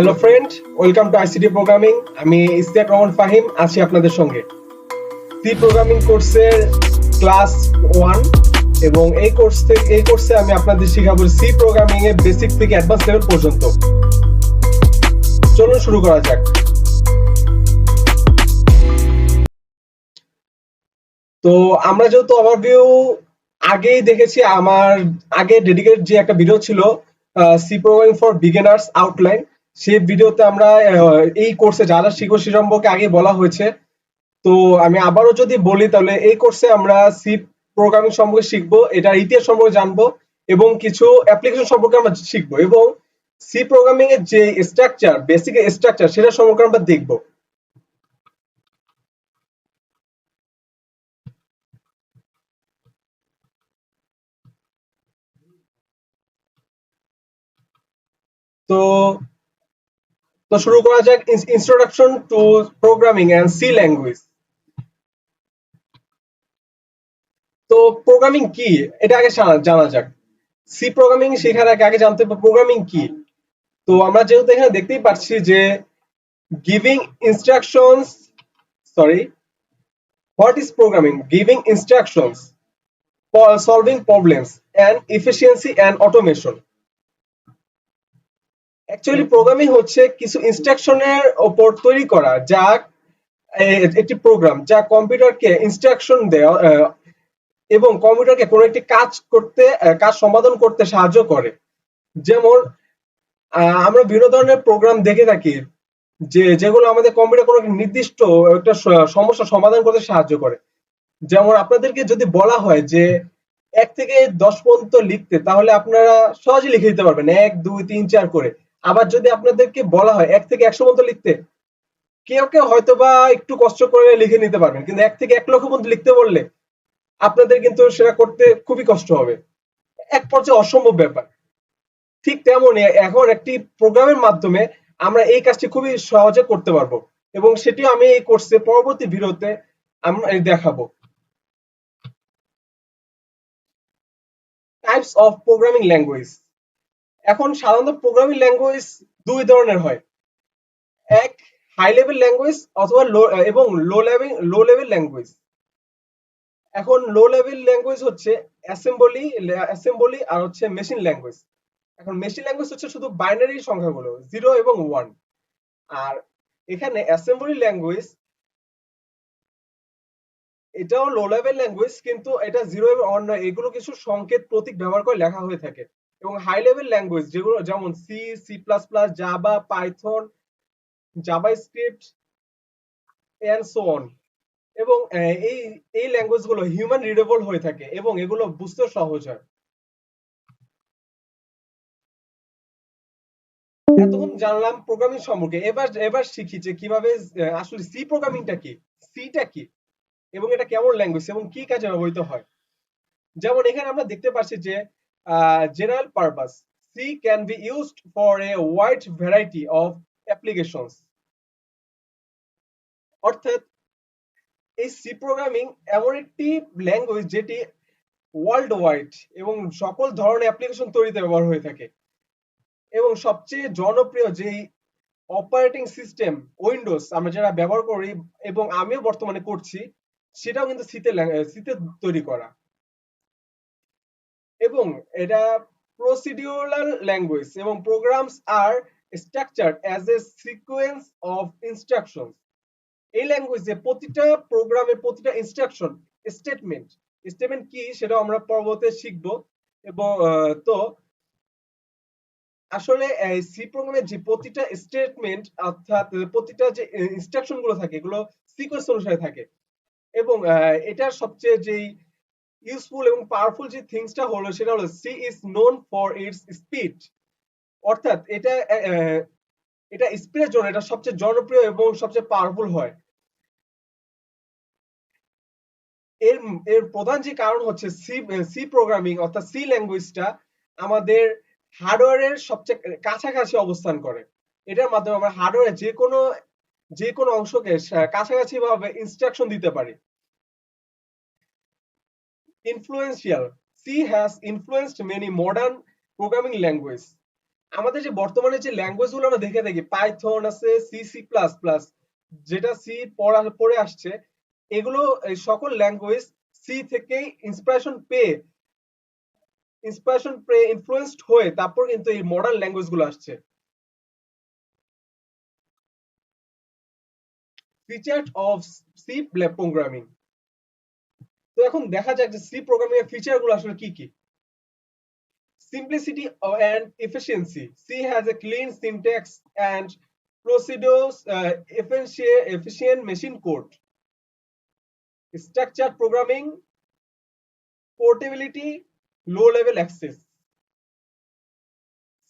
Hello friend, welcome to ICT programming. আমি ইসতিয়াক রহমান ফাহিম আছি আপনাদের সঙ্গে সি প্রোগ্রামিং কোর্সের ক্লাস 1 এবং এই কোর্সে আমি আপনাদের শেখাবো সি প্রোগ্রামিং এর বেসিক থেকে অ্যাডভান্স লেভেল পর্যন্ত। চলুন শুরু করা যাক। তো আমরা যেহেতু ওভারভিউ আগেই দেখেছি, আমার আগে ডেডিকেটেড যে একটা ভিডিও ছিল C programming for beginners outline, সেই ভিডিওতে আমরা এই কোর্সে যা যা শিখবো সে সম্পর্কে আগে বলা হয়েছে। তো আমি আবারও যদি বলি, তাহলে এই কোর্সে আমরা সি প্রোগ্রামিং সম্পর্কে শিখবো, এটার ইতিহাস সম্পর্কে জানবো এবং কিছু অ্যাপ্লিকেশন সম্পর্কে আমরা শিখবো এবং সি প্রোগ্রামিং এর যে স্ট্রাকচার, বেসিক স্ট্রাকচার, সেটা সম্পর্কে আমরা দেখবো। তো তো শুরু করা যাক। Introduction to programming and C language. তো প্রোগ্রামিং কি, এটা আগে জানা যাক। সি প্রোগ্রামিং শেখার আগে জানতে হবে প্রোগ্রামিং কি। তো আমরা যেহেতু এখানে দেখতেই পাচ্ছি যে giving instructions, sorry, what is programming? Giving instructions, solving problems and efficiency and automation. Actually programming হচ্ছে কিছু ইনস্ট্রাকশনের উপর তৈরি করা, যা একটি প্রোগ্রাম যা কম্পিউটারকে ইনস্ট্রাকশন দেয় এবং কম্পিউটারকে কোনো একটি কাজ সমাধান করতে সাহায্য করে। যেমন আমরা বিভিন্ন ধরনের প্রোগ্রাম দেখে থাকি যেগুলো আমাদের কম্পিউটার কোনো নির্দিষ্ট একটা সমস্যা সমাধান করতে সাহায্য করে। যেমন আপনাদেরকে যদি বলা হয় যে 1 থেকে 10 পর্যন্ত লিখতে, তাহলে আপনারা সহজে লিখে দিতে পারবেন 1 2 3 4 করে। আবার যদি আপনাদেরকে বলা হয় 1 থেকে 100 পর্যন্ত লিখতে, কেউ হয়তোবা একটু কষ্ট করে লিখে নিতে পারবেন, কিন্তু 1 থেকে 1 লক্ষ পর্যন্ত লিখতে বললে আপনাদের কিন্তু সেটা করতে খুবই কষ্ট হবে, এক পর্যায়ে অসম্ভব ব্যাপার। ঠিক তেমনই এখন একটি প্রোগ্রামের মাধ্যমে আমরা এই কাজটি খুবই সহজে করতে পারবো এবং সেটি আমি এই কোর্সে পরবর্তী ভিডিওতে আমরা দেখাবো। Types of programming language. এখন সাধারণত প্রোগ্রামিং ল্যাঙ্গুয়েজ দুই ধরনের হয়, এক হাই লেভেল ল্যাঙ্গুয়েজ অথবা লো লেভেল ল্যাঙ্গুয়েজ। এখন লো লেভেল ল্যাঙ্গুয়েজ হচ্ছে অ্যাসেম্বলি আর হচ্ছে মেশিন ল্যাঙ্গুয়েজ। এখন মেশিন ল্যাঙ্গুয়েজ হচ্ছে শুধু বাইনারি সংখ্যাগুলো 0 এবং 1, আর এখানে অ্যাসেম্বলি ল্যাঙ্গুয়েজ এটাও লো লেভেল ল্যাঙ্গুয়েজ, কিন্তু এটা 0 এবং 1 নয়, এগুলো কিছু সংকেত প্রতীক ব্যবহার করে লেখা হয়ে থাকে। এবং হাই লেভেল ল্যাঙ্গুয়েজ যেগুলো যেমন C, C plus plus, Java, Python, JavaScript and so on. এবং এই ল্যাঙ্গুয়েজ গুলো হিউম্যান রিডেবল হয়ে থাকে এবং এগুলো বুঝতে সহজ হয়। এতক্ষণ জানলাম প্রোগ্রামিং সম্পর্কে, এবার শিখি যে কিভাবে আসলে সি প্রোগ্রামিংটা কি, সিটা কি এবং এটা কেমন ল্যাঙ্গুয়েজ এবং কি কাজে ব্যবহৃত হয়। যেমন এখানে আমরা দেখতে পাচ্ছি যে general purpose, C can be used for a wide variety of applications. অর্থাৎ এই সি প্রোগ্রামিং এমন একটি ল্যাঙ্গুয়েজ যেটি ওয়ার্ল্ড ওয়াইড এবং সকল ধরনের অ্যাপ্লিকেশন তৈরিতে ব্যবহার হয়ে থাকে। এবং সবচেয়ে জনপ্রিয় যেই অপারেটিং সিস্টেম উইন্ডোজ আমরা যারা ব্যবহার করি এবং আমিও বর্তমানে করছি, সেটাও কিন্তু সিতে তৈরি করা। এবং এটা প্রসিডিউরাল ল্যাঙ্গুয়েজ এবং programs are structured as a sequence of instructions. এই ল্যাঙ্গুয়েজে প্রতিটা প্রোগ্রামের প্রতিটা ইনস্ট্রাকশন স্টেটমেন্ট কি সেটাও আমরা পরবর্তীতে শিখবো। এবং তো আসলে সি প্রোগ্রামের যে প্রতিটা স্টেটমেন্ট, অর্থাৎ প্রতিটা যে ইনস্ট্রাকশন গুলো থাকে, এগুলো সিকোয়েন্স অনুসারে থাকে। এবং এটার সবচেয়ে যেই ইউজফুল এবং পাওয়ারফুল যে থিংসটা হলো সেটা হলো C is known for its speed. অর্থাৎ এটা স্পিডের জন্য এটা সবচেয়ে জনপ্রিয় এবং সবচেয়ে পাওয়ারফুল হয়। এর এর প্রধান যে কারণ হচ্ছে সি প্রোগ্রামিং অর্থাৎ সি ল্যাঙ্গুয়েজটা আমাদের হার্ডওয়্যারের সবচেয়ে কাছাকাছি অবস্থান করে। এটার মাধ্যমে আমরা হার্ডওয়্যারের যে কোনো অংশকে কাছাকাছি ভাবে ইনস্ট্রাকশন দিতে পারি। Influential, she has influenced many modern programming language. আমাদের যে বর্তমানে যে ল্যাঙ্গুয়েজ গুলো আমরা দেখে থাকি, পাইথন আছে, সি সি প্লাস প্লাস, যেটা সি পড়ে আসছে, এগুলো এই সকল ল্যাঙ্গুয়েজ সি থেকেই ইন্সপিরেশন পেয়ে ইনফ্লুয়েন্সড হয়ে তারপর কিন্তু এই মডার্ন ল্যাঙ্গুয়েজ গুলো আসছে। Feature of C programming. তো এখন দেখা যাক যে সি প্রোগ্রামিং এর ফিচার গুলো আসলে কি কি। Simplicity and efficiency. C has a clean syntax and procedures, efficient machine code. Structured programming, portability, low level access.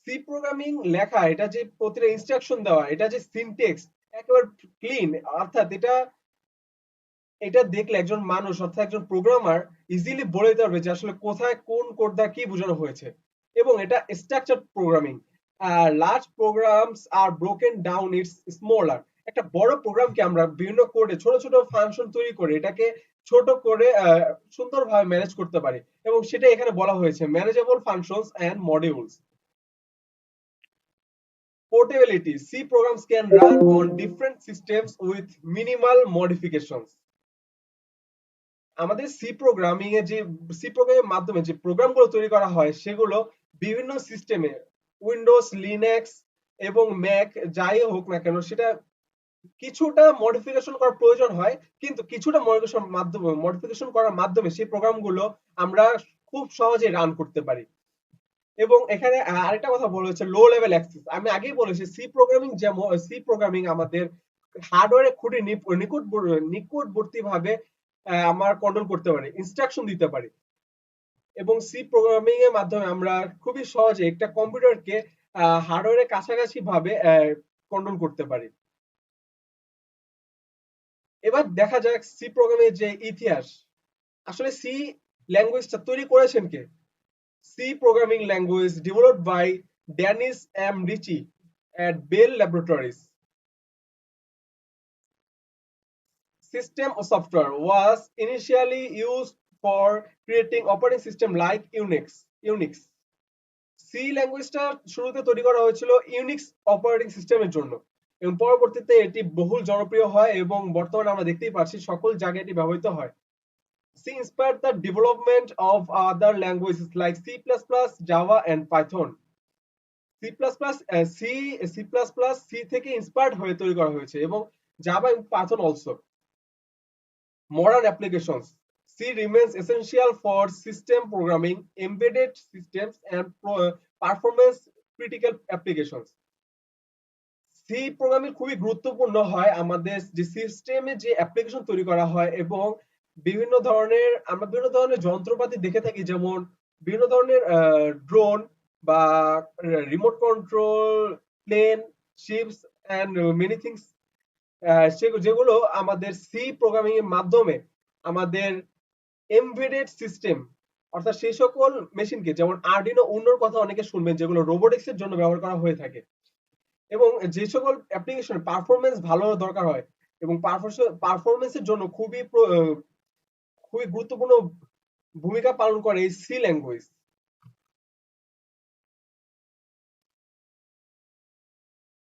C programming লেখা, এটা যে প্রতিটা ইনস্ট্রাকশন দেওয়া, এটা যে সিনটেক্স একেবারে ক্লিন, অর্থাৎ এটা এটা দেখলে একজন মানুষ অর্থাৎ একজন প্রোগ্রামার ইজিলি বলে দিতে পারবে যে আসলে কোথায় কোন কোড দ্বারা কি বোঝানো হয়েছে। এবং এটা structured programming. Large programs are broken down its smaller. একটা বড় প্রোগ্রামকে আমরা বিভিন্ন কোডে ছোট ছোট ফাংশন তৈরি করে এটাকে ছোট করে সুন্দরভাবে ম্যানেজ করতে পারি, এবং সেটা এখানে বলা হয়েছে manageable functions and modules. Portability. C programs can run on different systems with minimal modifications. আমাদের সি প্রোগ্রামের মাধ্যমে যে প্রোগ্রামগুলো তৈরি করা হয় সেগুলো বিভিন্ন সিস্টেমে, উইন্ডোজ, লিনাক্স এবং ম্যাক যাই হোক না কেন, সেটা কিছুটা মডিফিকেশন করার প্রয়োজন হয়, কিন্তু কিছুটা মডিফিকেশন করার মাধ্যমে সেই প্রোগ্রামগুলো আমরা খুব সহজে রান করতে পারি। এবং এখানে আরেকটা কথা বলা হচ্ছে লো লেভেল অ্যাক্সেস। আমি আগেই বলেছি সি প্রোগ্রামিং আমাদের হার্ডওয়্যারে খুবই নিকটবর্তী ভাবে আমরা কন্ট্রোল করতে পারি, ইনস্ট্রাকশন দিতে পারি। এবং সি প্রোগ্রামিং এর মাধ্যমে আমরা খুবই সহজে একটা কম্পিউটারকে হার্ডওয়্যারের কাছাকাছি ভাবে কন্ট্রোল করতে পারি। এবার দেখা যাক সি প্রোগ্রামের যে ইতিহাস। আসলে সি ল্যাঙ্গুয়েজটা তৈরি করেছেন কে? C programming language developed by Dennis M. Ritchie at Bell Laboratories. System of software was initially used for creating operating system like Unix. C ল্যাঙ্গুয়েজটা শুরুতে তৈরি করা হয়েছিল ইউনিক্স অপারেটিং সিস্টেমের জন্য, এবং পরবর্তীতে এটি বহুল জনপ্রিয় হয় এবং বর্তমানে আমরা দেখতেই পাচ্ছি সকল জায়গায় এটি ব্যবহৃত হয়। C inspired the development of other languages like C++, Java, and Python. C থেকে ইন্সপায়ার্ড হয়ে তৈরি করা হয়েছে, এবং জাভা এবং Python also. Modern applications. C remains essential for system programming, embedded systems and performance critical applications. C programming খুবই গুরুত্বপূর্ণ হয় আমাদের যে সিস্টেমে যে অ্যাপ্লিকেশন তৈরি করা হয়, এবং আমরা বিভিন্ন ধরনের যন্ত্রপাতি দেখে থাকি, যেমন বিভিন্ন ধরনের ড্রোন বা remote control plane, ships and many things, যেগুলো আমাদের সি প্রোগ্রামিং এর মাধ্যমে আমাদের এমবেডেড সিস্টেম অর্থাৎ সেই সকল মেশিনকে, যেমন আরডিনো উনোর কথা অনেকে শুনবেন, যেগুলো রোবোটিক্স এর জন্য ব্যবহার করা হয়ে থাকে, এবং যে সকল অ্যাপ্লিকেশন পারফরমেন্স ভালো দরকার হয় এবং পারফরমেন্সের জন্য খুবই গুরুত্বপূর্ণ ভূমিকা পালন করে এই সি ল্যাঙ্গুয়েজ।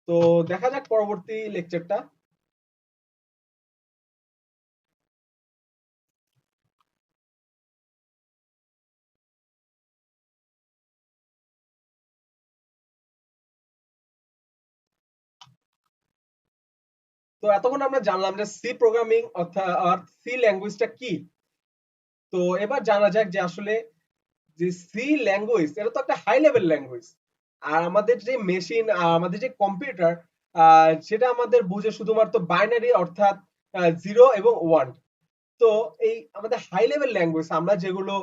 তো দেখা যাক পরবর্তী লেকচারটা। তো এতক্ষণ আমরা জানলাম যে সি প্রোগ্রামিং অর্থাৎ সি ল্যাঙ্গুয়েজটা কি। তো এবার জানা যাক যে আসলে যে সি ল্যাঙ্গুয়েজ এটা তো একটা হাই লেভেল ল্যাঙ্গুয়েজ, আর আমাদের যে মেশিন, আমাদের যে কম্পিউটার, সেটা আমাদের বুঝে শুধুমাত্র বাইনারি অর্থাৎ 0 এবং 1। তো এই আমাদের হাই লেভেল ল্যাঙ্গুয়েজ আমরা যেগুলো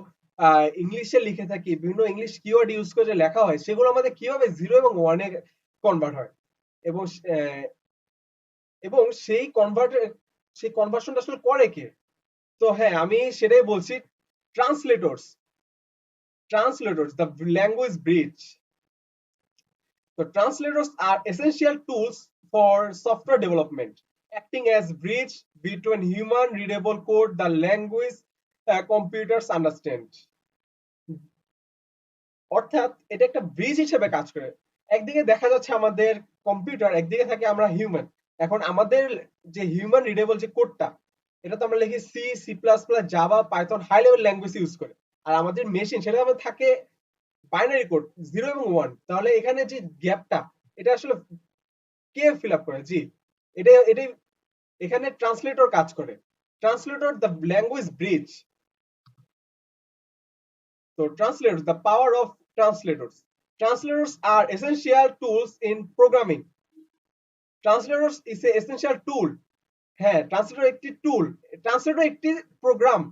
ইংলিশে লিখে থাকি, বিভিন্ন ইংলিশ কিওয়ার্ড ইউজ করে লেখা হয়, সেগুলো আমাদের কিভাবে 0 এবং 1 এ কনভার্ট হয়, এবং এবং সেই কনভার্সনটা আসলে করে কে? তো হ্যাঁ, আমি সেটাই বলছি, ট্রান্সলেটরস। The language bridge. So translators are essential tools for software development, acting as bridge between human readable code the language computers understand. অর্থাৎ এটা একটা ব্রিজ হিসেবে কাজ করে। একদিকে দেখা যাচ্ছে আমাদের কম্পিউটার, একদিকে থাকে আমরা হিউম্যান। এখন আমাদের যে হিউম্যান রিডেবল যে কোডটা, এটা তো আমরা লিখি C, C plus plus, Java, Python, high level language use করে। আর আমাদের মেশিন সেটা আমাদের থাকে বাইনারি কোড 0 এবং 1। তাহলে এখানে যে গ্যাপটা, এটা আসলে কে ফিল আপ করে? জি, এটাই এখানে ট্রান্সলেটর কাজ করে। Translator the language bridge. So translators, the power of translators. Translators are essential tools in programming. Translators is a essential tool. হ্যাঁ, ট্রান্সলেটর একটি টুল, ট্রান্সলেটর একটি programme.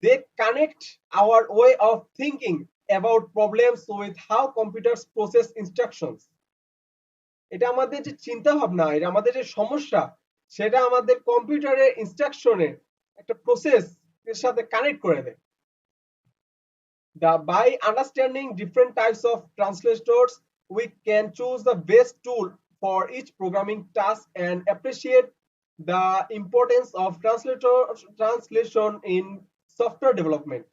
They connect our way of thinking about problems with how computers process instructions. এটা আমাদের যে চিন্তা ভাবনা, এটা আমাদের যে সমস্যা, সেটা আমাদের কম্পিউটারের ইনস্ট্রাকশনে একটা প্রসেস এর সাথে কানেক্ট করে দেয়। By understanding different types of translators, we can choose the best tool for each programming task and appreciate the importance of translation in software development.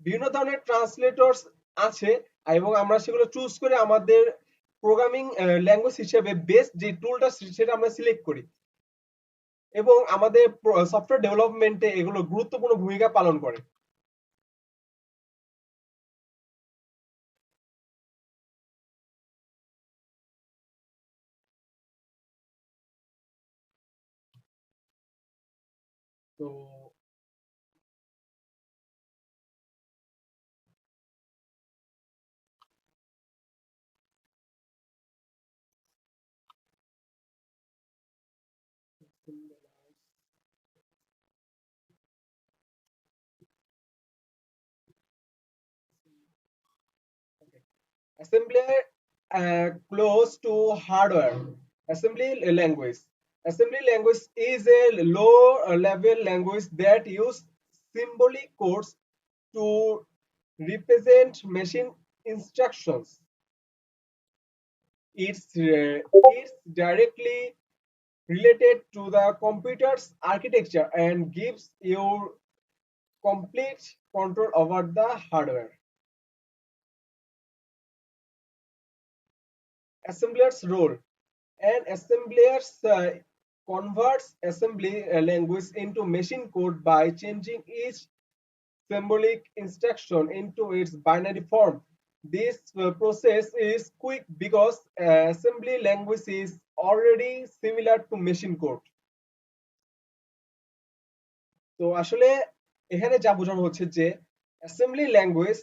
বিভিন্ন ধরনের ট্রান্সলেটরস আছে এবং আমরা সেগুলো চুজ করে আমাদের প্রোগ্রামিং ল্যাঙ্গুয়েজ হিসেবে বেস্ট যে টুলটা সেটা আমরা সিলেক্ট করি, এবং আমাদের সফটওয়্যার ডেভেলপমেন্টে এগুলো গুরুত্বপূর্ণ ভূমিকা পালন করে। তো assembly close to hardware. Assembly language. Assembly language is a low level language that use symbolic codes to represent machine instructions. It's directly related to the computer's architecture and gives you complete control over the hardware. Assembler's role. An assembler converts assembly language into machine code by changing each symbolic instruction into its binary form. This process is quick because assembly language is already similar to machine code. তো আসলে এখানে যা বোঝানো হচ্ছে যে assembly language,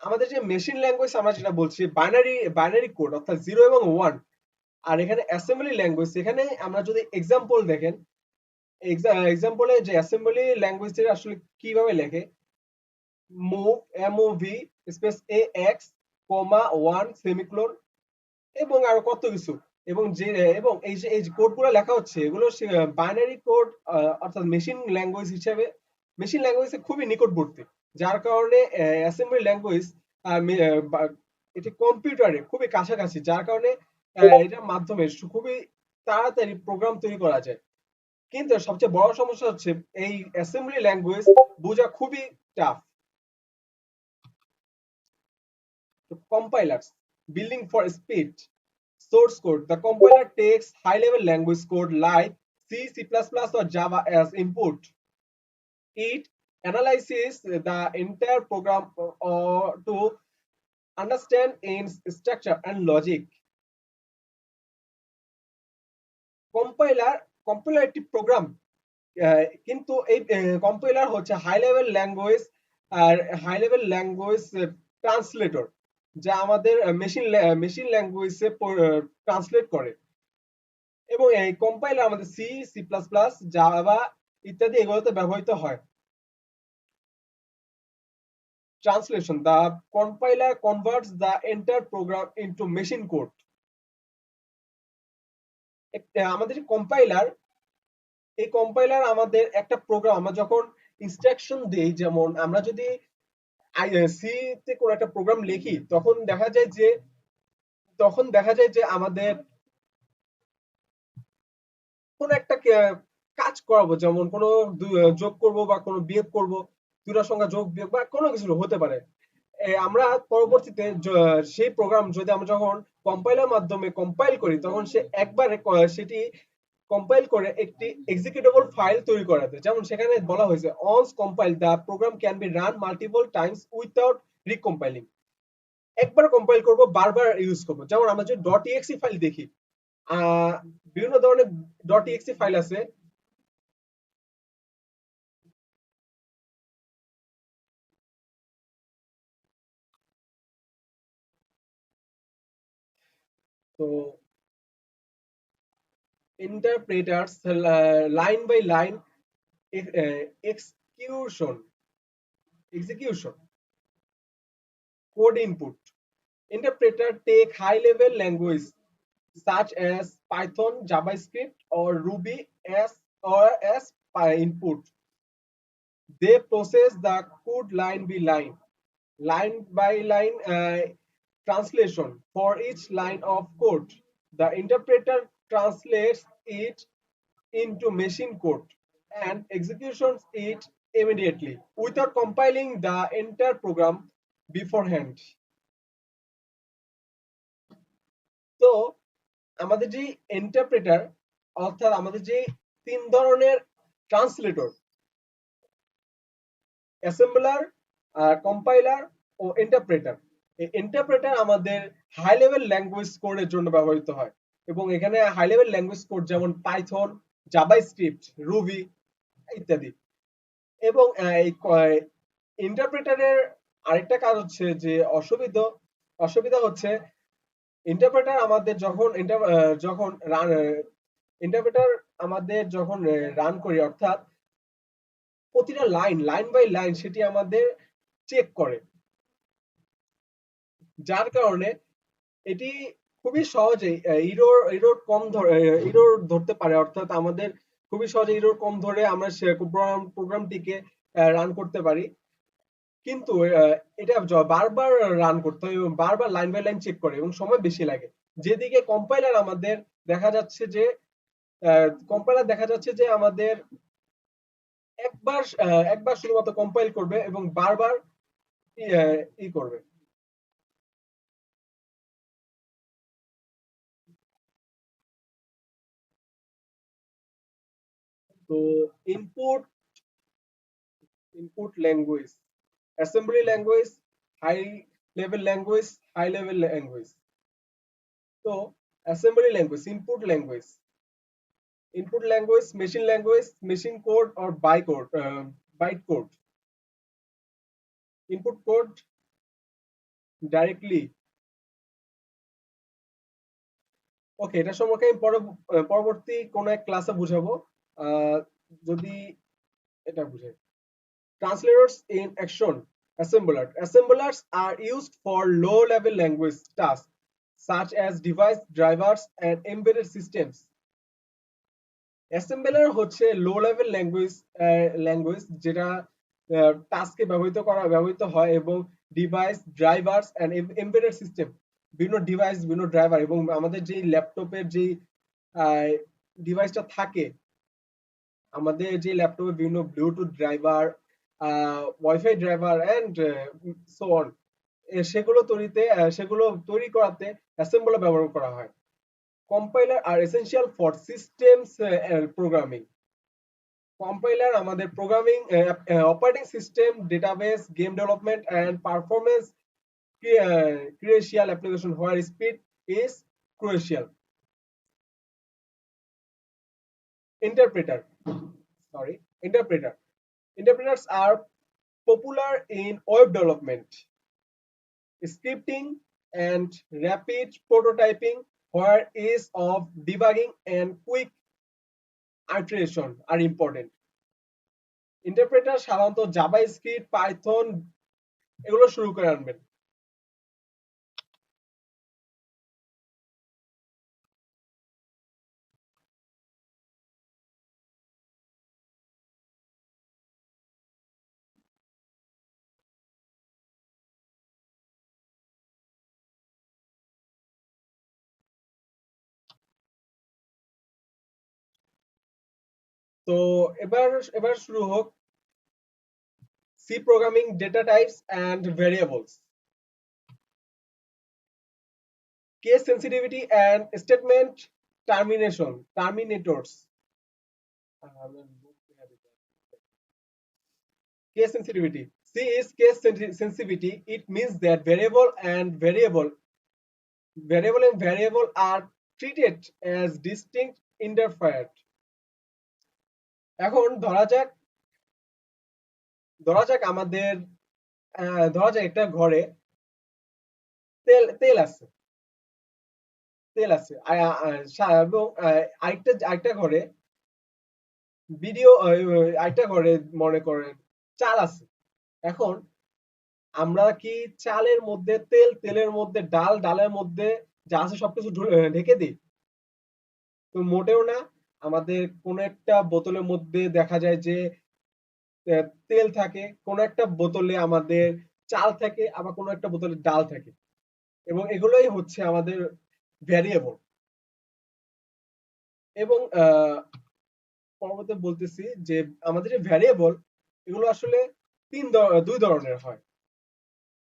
আমাদের যে machine language আমরা যেটা বলছি বাইনারি কোড অর্থাৎ 0 এবং 1, আর এখানে অ্যাসেম্বলি ল্যাঙ্গুয়েজ, এখানে আমরা যদি এক্সাম্পল দেখেন, এক্সাম্পলে যে অ্যাসেম্বলি ল্যাঙ্গুয়েজের আসলে কিভাবে লেখে, মুভ স্পেস এ এক্স কমা 1 সেমিকোলন এবং আরো কত কিছু, এবং এই যে কোডগুলো লেখা হচ্ছে এগুলো বাইনারি কোড, অর্থাৎ মেশিন ল্যাঙ্গুয়েজ হিসেবে, মেশিন ল্যাঙ্গুয়েজে খুবই নিকটবর্তী, যার কারণে অ্যাসেম্বলি ল্যাঙ্গুয়েজ এটি কম্পিউটারে খুবই কাছাকাছি, যার কারণে এটার মাধ্যমে খুবই তাড়াতাড়ি প্রোগ্রাম তৈরি করা যায়। কিন্তু সবচেয়ে বড় সমস্যা হচ্ছে এই অ্যাসেম্বলি ল্যাঙ্গুয়েজ বোঝা খুবই tough. Compilers, building for speed. Source code. The compiler takes high-level language code like C, C++, or Java as input. It analyzes the entire program to understand its structure and logic. Compiler একটি programme, কিন্তু এই compiler হচ্ছে high level language, আর high level language translator, যা আমাদের machine ল্যাঙ্গুয়েজে translate করে। এবং এই কম্পাইলার আমাদের C, C plus plus, Java ইত্যাদি এগুলোতে ব্যবহৃত হয়। Translation, the compiler converts the entire program into machine code. আমাদের কম্পাইলার, এই কম্পাইলার আমাদের একটা প্রোগ্রাম, আমরা যখন ইনস্ট্রাকশন দেই, যেমন আমরা যদি সি তে কোনো একটা প্রোগ্রাম লিখি, তখন দেখা যায় যে আমাদের কোন একটা কাজ করাবো, যেমন কোনো যোগ করব বা কোনো বিয়োগ করব, দুটো সংখ্যা যোগ বিয়োগ বা কোনো কিছু হতে পারে। আমরা পরবর্তীতে সেই প্রোগ্রাম যদি আমরা যখন কম্পাইলের মাধ্যমে কম্পাইল করি তখন সে একবারে সেটি কম্পাইল করে একটি এক্সিকিউটেবল ফাইল তৈরি করা যায়। যেমন সেখানে বলা হয়েছে once compiled the program can be run multiple times without recompiling। একবার কম্পাইল করব বারবার ইউজ করব। যেমন আমরা যদি .exe ফাইল দেখি, বিভিন্ন ধরনের .exe ফাইল আছে। তো interpreters line by line execution code input. Interpreter take high level language such as Python, JavaScript or Ruby as input. They process the code line by line translation for each line of code. The interpreter translates it into machine code and executes it immediately without compiling the entire program beforehand. তো আমাদের যে interpreter, অর্থাৎ আমাদের যে তিন ধরনের translator, assembler, compiler ও interpreter. এই interpreter আমাদের হাই লেভেল ল্যাঙ্গুয়েজ কোডের জন্য ব্যবহৃত হয় এবং এখানে হাই লেভেল ল্যাঙ্গুয়েজ কোড যেমন পাইথন, জাভাস্ক্রিপ্ট, রুবি ইত্যাদি। এবং এই ইন্টারপ্রেটারের আরেকটা কাজ হচ্ছে যে অসুবিধা হচ্ছে ইন্টারপ্রেটার আমাদের যখন ইন্টারপ্রেটার আমাদের যখন রান করি, অর্থাৎ প্রতিটা লাইন বাই লাইন সেটি আমাদের চেক করে, যার কারণে এটি খুবই সহজেই ইরোর ধরতে পারে। অর্থাৎ আমাদের খুবই সহজে ইরোর কম ধরে আমরা প্রোগ্রামটিকে রান করতে পারি। কিন্তু এটা বারবার রান করতে হয় এবং বারবার লাইন বাই লাইন চেক করে এবং সময় বেশি লাগে। যেদিকে কম্পাইলার আমাদের দেখা যাচ্ছে যে আমাদের একবার শুধুমাত্র কম্পাইল করবে এবং বারবার করবে। তো input language, assembly language, high level language, high level language. তো assembly language, machine language, machine code or byte code. Input code directly. ওকে, এটা সম্পর্কে আমি পরবর্তী কোন এক ক্লাসে বুঝাবো। যদি এটা বুঝাই। Translators in action. Assemblers are used for low-level language tasks such as device drivers and embedded systems. Assembler হচ্ছে লো লেভেল ল্যাঙ্গুয়েজ যেটা টাস্কে ব্যবহৃত হয় এবং device drivers and embedded system, বিভিন্ন ডিভাইস, বিভিন্ন ড্রাইভার এবং আমাদের যে ল্যাপটপের যে ডিভাইসটা থাকে, আমাদের যে ল্যাপটপে বিভিন্ন bluetooth driver, wifi driver and so on, সেগুলো তৈরি করাতে অ্যাসেম্বলার ব্যবহার করা হয়। কম্পাইলার আর essential for systems programming. Compiler আমাদের programming, operating system, database, game development and performance crucial application where speed is crucial. Interpreter, interpreters are popular in web development, scripting and rapid prototyping where ease of debugging and quick iteration are important. Interpreter সাধারণত JavaScript, Python এগুলো শুরু করে আনবেন। তো এবার শুরু হোক C programming, data types and variables. case sensitivity and statement terminators. Case sensitivity. C is case sensitivity. It means that variable are treated as distinct interfered. এখন ধরা যাক আমাদের ধরা যাক একটা ঘরে তেল আছে এবং আরেকটা ঘরে আরেকটা ঘরে মনে করেন চাল আছে। এখন আমরা কি চালের মধ্যে তেলের মধ্যে ডালের মধ্যে যা আছে সবকিছু ঢেকে দিই? তো মোটেও না। আমাদের কোন একটা বোতলের মধ্যে দেখা যায় যে তেল থাকে, কোন একটা বোতলে আমাদের চাল থাকে, আবার কোন একটা বোতলে ডাল থাকে, এবং এগুলোই হচ্ছে আমাদের ভ্যারিয়েবল। এবং পরবর্তীতে বলতেছি যে আমাদের যে ভ্যারিয়েবল এগুলো আসলে দুই ধরনের হয়।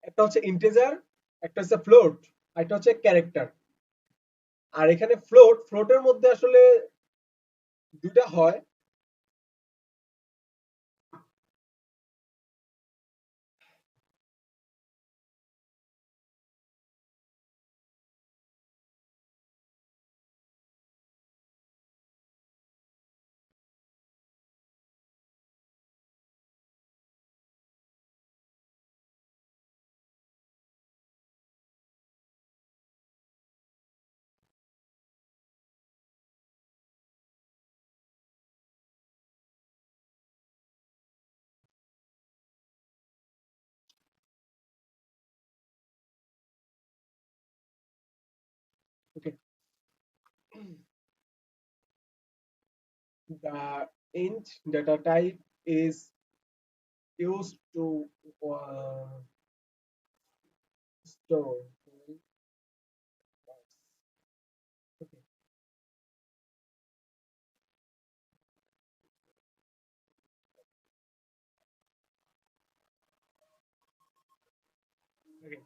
একটা হচ্ছে ইন্টিজার, একটা হচ্ছে ফ্লোট, আর একটা হচ্ছে ক্যারেক্টার। আর এখানে ফ্লোটের মধ্যে আসলে দুইটা হয়। Okay. The int data type is used to store. Okay. Okay.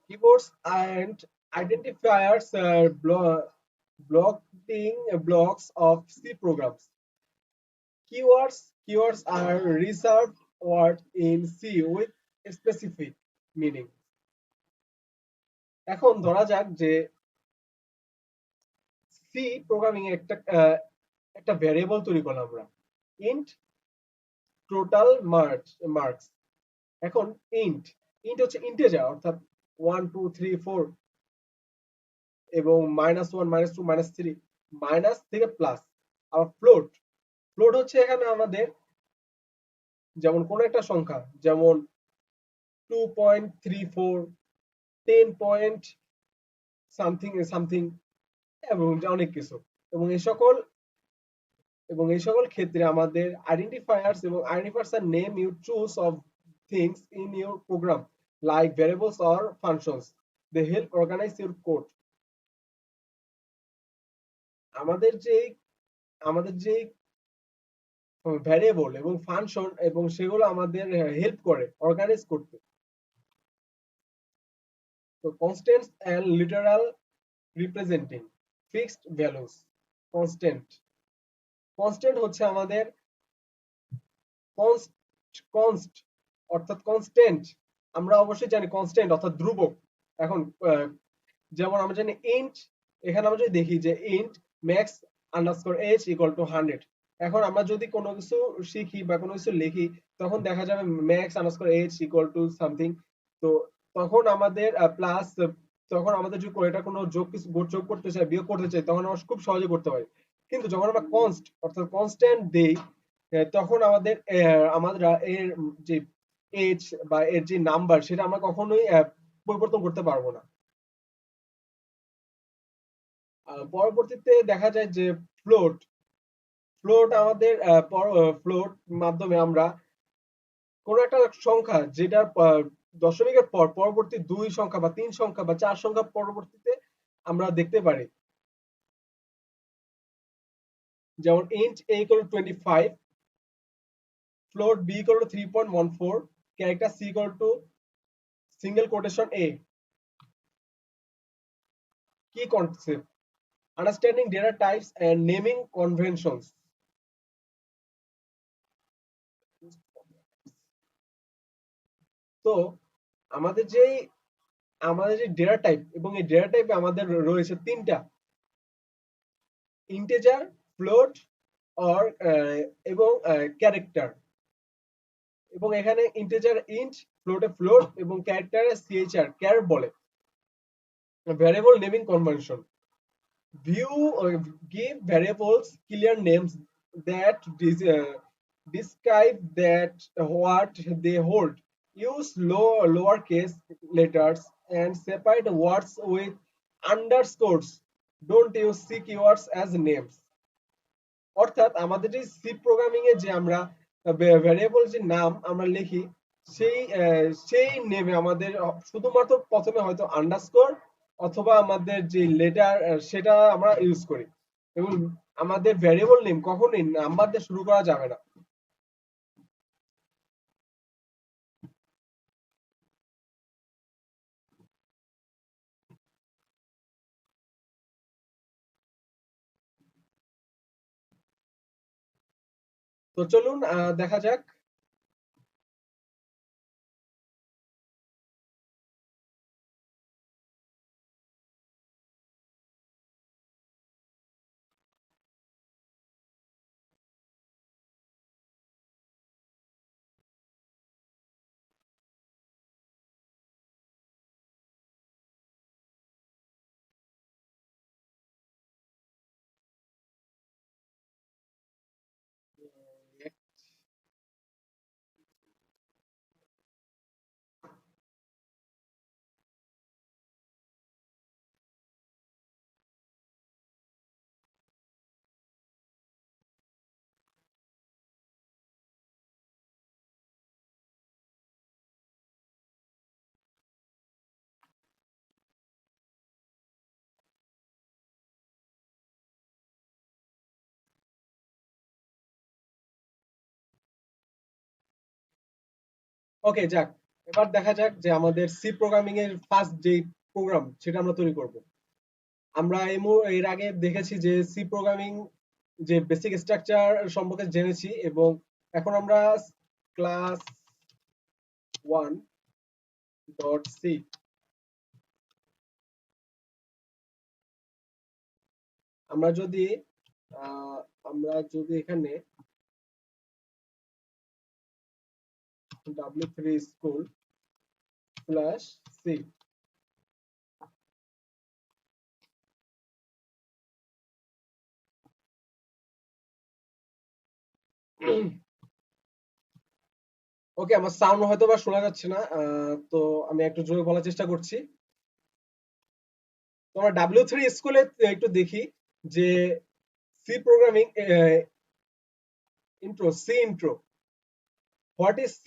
Keywords and identifiers are blocks of C programs. Keywords are reserved words in C with specific meaning. এখন ধরা যাক যে সি প্রোগ্রামিং এ একটা ভ্যারিয়েবল তৈরি করলাম আমরা, int total marks. এখন int হচ্ছে ইন্টিজার, অর্থাৎ 1 2 3 4 এবং -1 -2 -3 মাইনাস থেকে প্লাস। আর ফ্লোট হচ্ছে এখানে আমাদের যেমন কোন একটা সংখ্যা, যেমন 2.34 10 পয়েন্ট সামথিং সামথিং এবং অনেক কিছু। এবং এই সকল ক্ষেত্রে আমাদের identifiers are name you choose of things in your program like variables or functions. They help organize your code. আমাদের যে ভ্যারিয়েবল এবং ফাংশন এবং সেগুলো আমাদের হেল্প করে অর্গানাইজ করতে। তো constants and literal representing fixed values. Constant হচ্ছে আমাদের কনস্ট অর্থাৎ কনস্ট্যান্ট। আমরা অবশ্যই জানি কনস্ট্যান্ট অর্থাৎ ধ্রুবক। এখন যেমন আমরা জানি ইন্ট, এখানে আমরা যদি দেখি যে int max underscore H equal to 100। এখন আমরা যদি কোনো কিছু শিখি বা কোনো কিছু লিখি তখন দেখা যাবে max underscore H equal to something. তো তখন আমাদের প্লাস, তখন আমাদের যদি এটা কোনো যোগ করতে চাই, বিয়োগ করতে চাই, তখন আমরা খুব সহজে করতে পারি। কিন্তু যখন আমরা অর্থাৎ কনস্ট্যান্ট দেই তখন আমরা এর যে এইচ বা এর যে নাম্বার সেটা আমরা কখনোই পরিবর্তন করতে পারবো না। পরবর্তীতে দেখা যায় যে ফ্লোট আমাদের ফ্লোট মাধ্যমে আমরা কোন একটা সংখ্যা যেটার দশমিকের পর পরবর্তী 2 সংখ্যা বা 3 সংখ্যা বা 4 সংখ্যা পরবর্তীতে আমরা দেখতে পারি। যেমন int a equal to 25, float b equal to 3.14, character c equal to single quotation a. key concept: understanding data types and naming conventions. তো আমাদের যে ডেটা টাইপ, এবং এই ডেটা টাইপে আমাদের রয়েছে তিনটা: ইন্টিজার, ফ্লোট অর এবং ক্যারেক্টার। এবং এখানে ইন্টিজার ইন্ট, ফ্লোটে ফ্লোট এবং ক্যারেক্টারে সিএইচআর ক্যার বলে। Variable naming convention: view give variables clear names that describe that what they hold. Use lowercase letters and separate words with underscores. Don't use C keywords as names. অর্থাৎ আমাদের যে C programming এ যে আমরা variable যে নাম আমরা লিখি, সেই নেমে আমাদের শুধুমাত্র প্রথমে হয়তো আন্ডারস্কোর অথবা আমাদের যে লেটার সেটা আমরা ইউজ করি, এবং আমাদের ভ্যারিয়েবল নেম কখনোই নাম্বার দিয়ে শুরু করা যাবে না। তো চলুন দেখা যাক। ওকে, যাক, এবার দেখা যাক যে আমাদের সি প্রোগ্রামিং এর ফার্স্ট যে প্রোগ্রাম সেটা আমরা তৈরি করব। আমরা এর আগে দেখেছি যে সি প্রোগ্রামিং যে বেসিক স্ট্রাকচার সম্পর্কে জেনেছি, এবং এখন আমরা ক্লাস 1.c আমরা যদি এখানে w3 school /c ওকে, আমার সাউন্ড হয়তো বা শোনা যাচ্ছে না, তো আমি একটু জোরে বলার চেষ্টা করছি। তো আমরা w3 স্কুলে একটু দেখি যে C programming intro. What is C?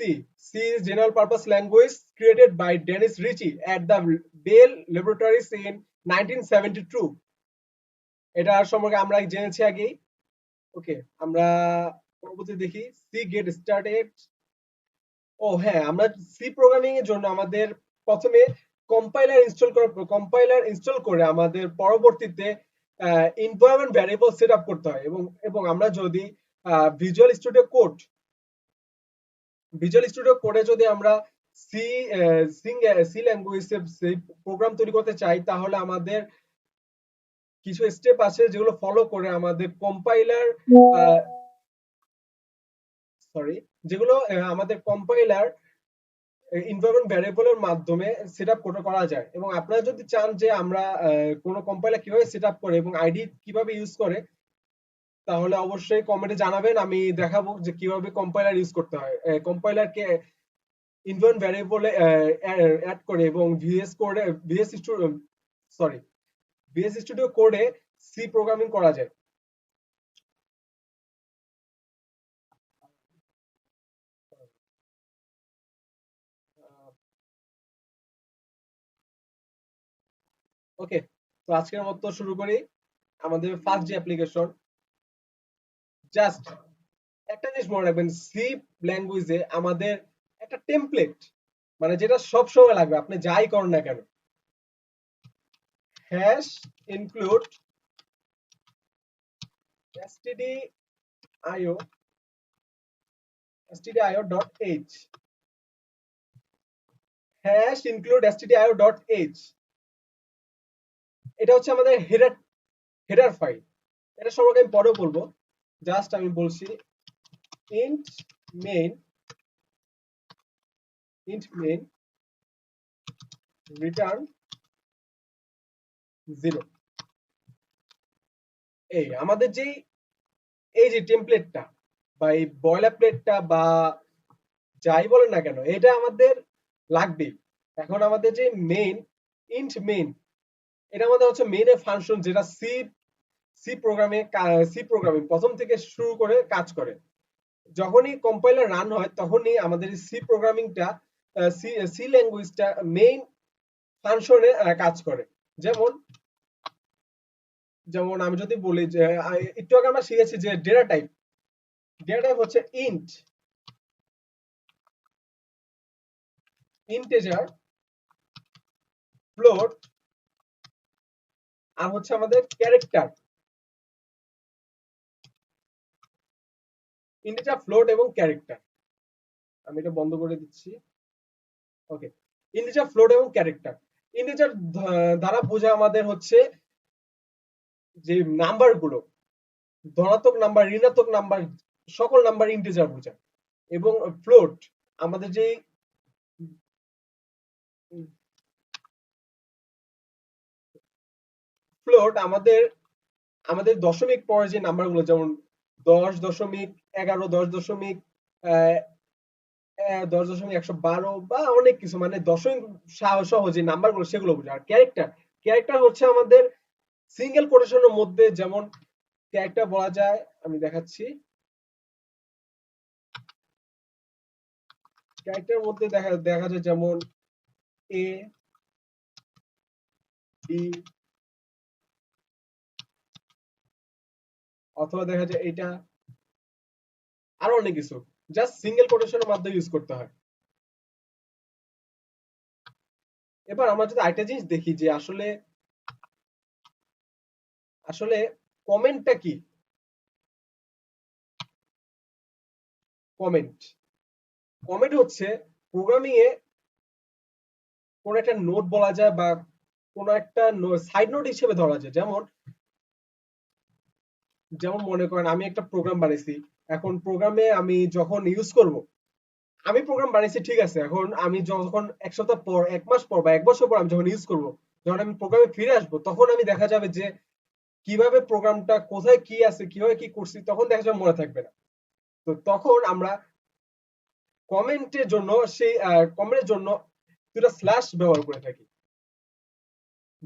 C is general purpose language created by Dennis Ritchie at the Bell Laboratories in 1972. এটা সম্পর্কে আমরা জেনেছি আগেই। ওকে, আমরা পরবর্তী দেখি সি গেট স্টার্টেড। ও হ্যাঁ, আমরা সি প্রোগ্রামিং এর জন্য আমাদের প্রথমে কম্পাইলার ইনস্টল করে আমাদের পরবর্তীতে এনভায়রনমেন্ট ভ্যারিয়েবল সেট আপ করতে হয়, এবং আমরা যদি ভিজুয়াল স্টুডিও কোডে যদি আমরা সি সি ল্যাঙ্গুয়েজে প্রোগ্রাম তৈরি করতে চাই, তাহলে আমাদের কিছু স্টেপ আছে যেগুলো ফলো করে আমাদের কম্পাইলার এনভায়রনমেন্ট ভ্যারিয়েবলের মাধ্যমে সেটআপ করা যায়। এবং আপনারা যদি চান যে আমরা কোনো কম্পাইলার কিভাবে সেটআপ করে এবং আইডি কিভাবে ইউজ করে, তাহলে অবশ্যই কমেন্টে জানাবেন, আমি দেখাবো যে কিভাবে কম্পাইলার ইউজ করতে হয়। কম্পাইলারকে এনভায়রনমেন্ট ভ্যারিয়েবলে অ্যাড করে এবং ভিএস স্টুডিও কোডে সি প্রোগ্রামিং করা যায়। ওকে, তো আজকের মতো শুরু করি আমাদের ফার্স্ট যে অ্যাপ্লিকেশন। জাস্ট একটা জিনিস মনে রাখবেন, সি ল্যাঙ্গুয়েজে আমাদের একটা টেমপ্লেট, মানে যেটা সব সময় লাগবে আপনি যাই করেন না কেন। hash include stdio dot h, hash include stdio dot h, এটা হচ্ছে আমাদের হেডার ফাইল। এটা সম্পর্কে আমি পরেও বলবো, জাস্ট আমি বলছি int main return 0। এই আমাদের যে এই যে টেমপ্লেটটা বা এই বয়লার প্লেটটা বা যাই বলেন না কেন, এটা আমাদের লাগবে। এখন আমাদের যে ইন্ট মেইন, এটা আমাদের হচ্ছে মেইনের ফাংশন, যেটা সি প্রোগ্রামিং প্রথম থেকে শুরু করে কাজ করে। যখনই কম্পাইলার রান হয় তখনই আমাদের সি প্রোগ্রামিংটা সি ল্যাঙ্গুয়েজটা মেইন ফাংশনে কাজ করে। যেমন যেমন আমি যদি বলি যে একটু আগে আমরা শিখেছি যে ডেটা টাইপ হচ্ছে ইন্টেজার, ফ্লোট আর হচ্ছে আমাদের ক্যারেক্টার। ইন্টিজার, ফ্লোট এবং ক্যারেক্টার। আমি এটা বন্ধ করে দিচ্ছি। ওকে, ইন্টিজার, ফ্লোট এবং ক্যারেক্টার। ইন্টিজার দ্বারা বোঝায় আমাদের হচ্ছে যে নাম্বার গুলো, ধনাত্মক নাম্বার, ঋণাত্মক নাম্বার, সকল নাম্বার ইন্টিজার বোঝায়। এবং ফ্লোট আমাদের যে আমাদের দশমিক পরে যে নাম্বারগুলো, যেমন 10.11, 10.112 বা অনেক কিছু, মানে দশমিক সহ যে নাম্বারগুলো সেগুলো বোঝায়। আর ক্যারেক্টার হচ্ছে আমাদের সিঙ্গেল কোটেশনের মধ্যে, যেমন ক্যারেক্টার বলা যায়, আমি দেখাচ্ছি। ক্যারেক্টারের মধ্যে দেখা যায় যেমন এ, বি, অথবা দেখা যায় এটা, আরো অনেক কিছু জাস্ট সিঙ্গেল কোটেশনের মাধ্যমে ইউজ করতে হয়। এবার আমরা যদি আরেকটা জিনিস দেখি যে আসলে আসলে কমেন্টটা কি। কমেন্ট হচ্ছে প্রোগ্রামিং এ কোন একটা নোট বলা যায় বা কোন একটা সাইড নোট হিসেবে ধরা যায়। যেমন মনে করেন আমি একটা প্রোগ্রাম বানাইছি, এখন প্রোগ্রামে আমি যখন ইউজ করব, আমি প্রোগ্রাম বানাইছি ঠিক আছে, এখন আমি যখন এক সপ্তাহ পর, এক মাস পর বা এক বছর পর আমি যখন ইউজ করব, যখন আমি প্রোগ্রামে ফিরে আসবো, তখন আমি দেখা যাবে যে কিভাবে প্রোগ্রামটা কোথায় কি আছে, কিভাবে কি করছি, তখন দেখা যাবে মনে থাকবে না। তো তখন আমরা কমেন্টের জন্য দুটো স্ল্যাশ ব্যবহার করে থাকি।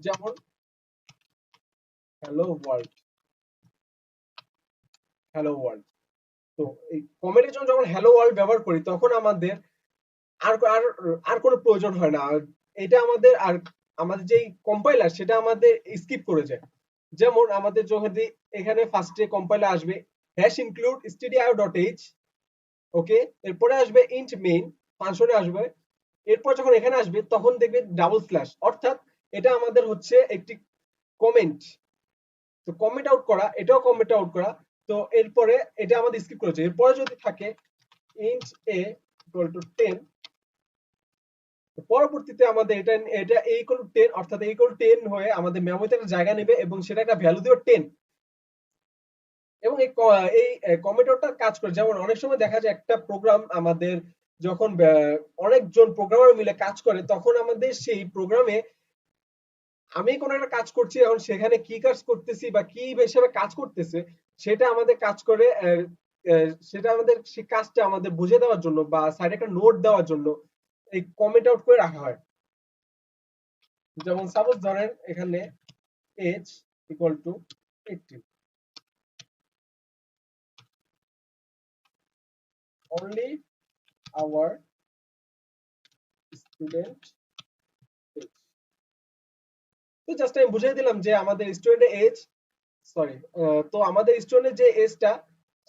যেমন হ্যালো ওয়ার্ল্ড। তো এই কমেন্টের জন্য যখন হ্যালো ওয়ার্ল্ড ব্যবহার করি, তখন আমাদের আর আর আর কোনো প্রয়োজন হয় না। এটা আমাদের যে কম্পাইলার সেটা আমাদের স্কিপ করে যায়। যেমন আমাদের যদি এখানে ফার্স্টে কম্পাইলার আসবে #include stdio.h, ওকে, এরপরে আসবে int main ফাংশনে আসবে, এরপর যখন এখানে আসবে তখন দেখবে ডাবল স্ল্যাশ, অর্থাৎ এটা আমাদের হচ্ছে একটি কমেন্ট। তো কমেন্ট আউট করা, এটাও কমেন্ট আউট করা। তো এরপরে এটা আমাদের স্কিপ করেছে। এরপরে যদি থাকে int a = 10, পরবর্তীতে আমাদের এটা a = 10, অর্থাৎ a = 10 হয়ে আমাদের মেমোরিতে একটা জায়গা নেবে এবং সেটা একটা ভ্যালু দিবে 10। এবং এই কমেন্টরটা কাজ করে, যেমন অনেক সময় দেখা যায় একটা প্রোগ্রাম আমাদের যখন অনেকজন প্রোগ্রামার মিলে কাজ করে, তখন আমাদের সেই প্রোগ্রামে আমি কোনো একটা কাজ করছি, এখন সেখানে কি কাজ করতেছি বা কি হিসেবে কাজ করতেছে সেটা আমাদের কাজ করে, সেটা আমাদের সেই কাজটা আমাদের বুঝে দেওয়ার জন্য বা সাইডে একটা নোট দেওয়ার জন্য এই কমেন্ট আউট করে রাখা হয়। যেমন সাপোজ ধরেন এখানে age = 18, only our student age। তো জাস্ট আমি বুঝিয়ে দিলাম যে আমাদের স্টুডেন্টের এজ, সরি, তো আমাদের স্টুডেন্টের যে এজটা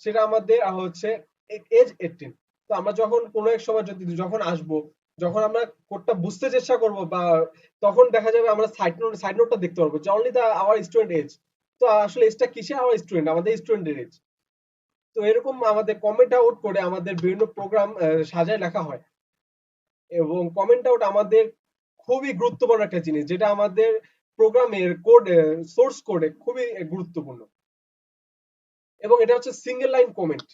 সেটা আমাদের হচ্ছে এজ 18। তো আমরা যখন কোনো এক সময় যখন আসবো, যখন আমরা কোডটা বুঝতে চেষ্টা করব বা তখন দেখা যাবে আমরা সাইড নোটটা দেখতে পারবো যে only the our student age. তো আসলে এজটা কিসে? আওয়ার স্টুডেন্ট, আমাদের স্টুডেন্টের এজ। তো এরকম আমাদের কমেন্ট আউট করে আমাদের বিভিন্ন প্রোগ্রাম সাজায় লেখা হয়। এবং কমেন্ট আউট আমাদের খুবই গুরুত্বপূর্ণ একটা জিনিস, যেটা আমাদের প্রোগ্রামের কোড সোর্স কোডে খুবই গুরুত্বপূর্ণ। এবং এটা হচ্ছে সিঙ্গেল লাইন কমেন্ট।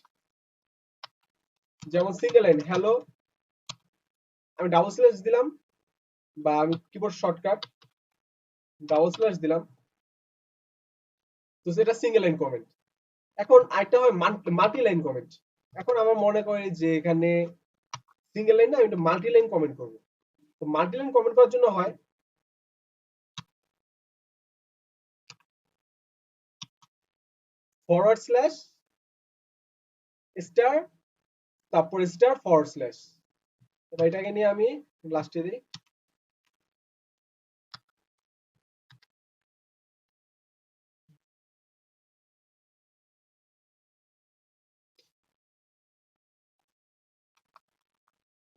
যেমন সিঙ্গেল লাইন হ্যালো, আমি ডাবল স্ল্যাশ দিলাম, বা আমি কিবোর্ড শর্টকাট ডাবল স্ল্যাশ দিলাম, তো সেটা সিঙ্গেল লাইন কমেন্ট। এখন আরেকটা হয় মাল্টি লাইন কমেন্ট। এখন আমার মনে করি যে এখানে সিঙ্গেল লাইন না, আমি একটা মাল্টি লাইন কমেন্ট করবো। তো মাল্টি লাইন কমেন্ট করার জন্য হয় ফরওয়ার্ড স্ল্যাশ স্টার, তারপর স্টার ফরওয়ার্ড স্ল্যাশ। এটাকে নিয়ে আমি লাস্টে দিই।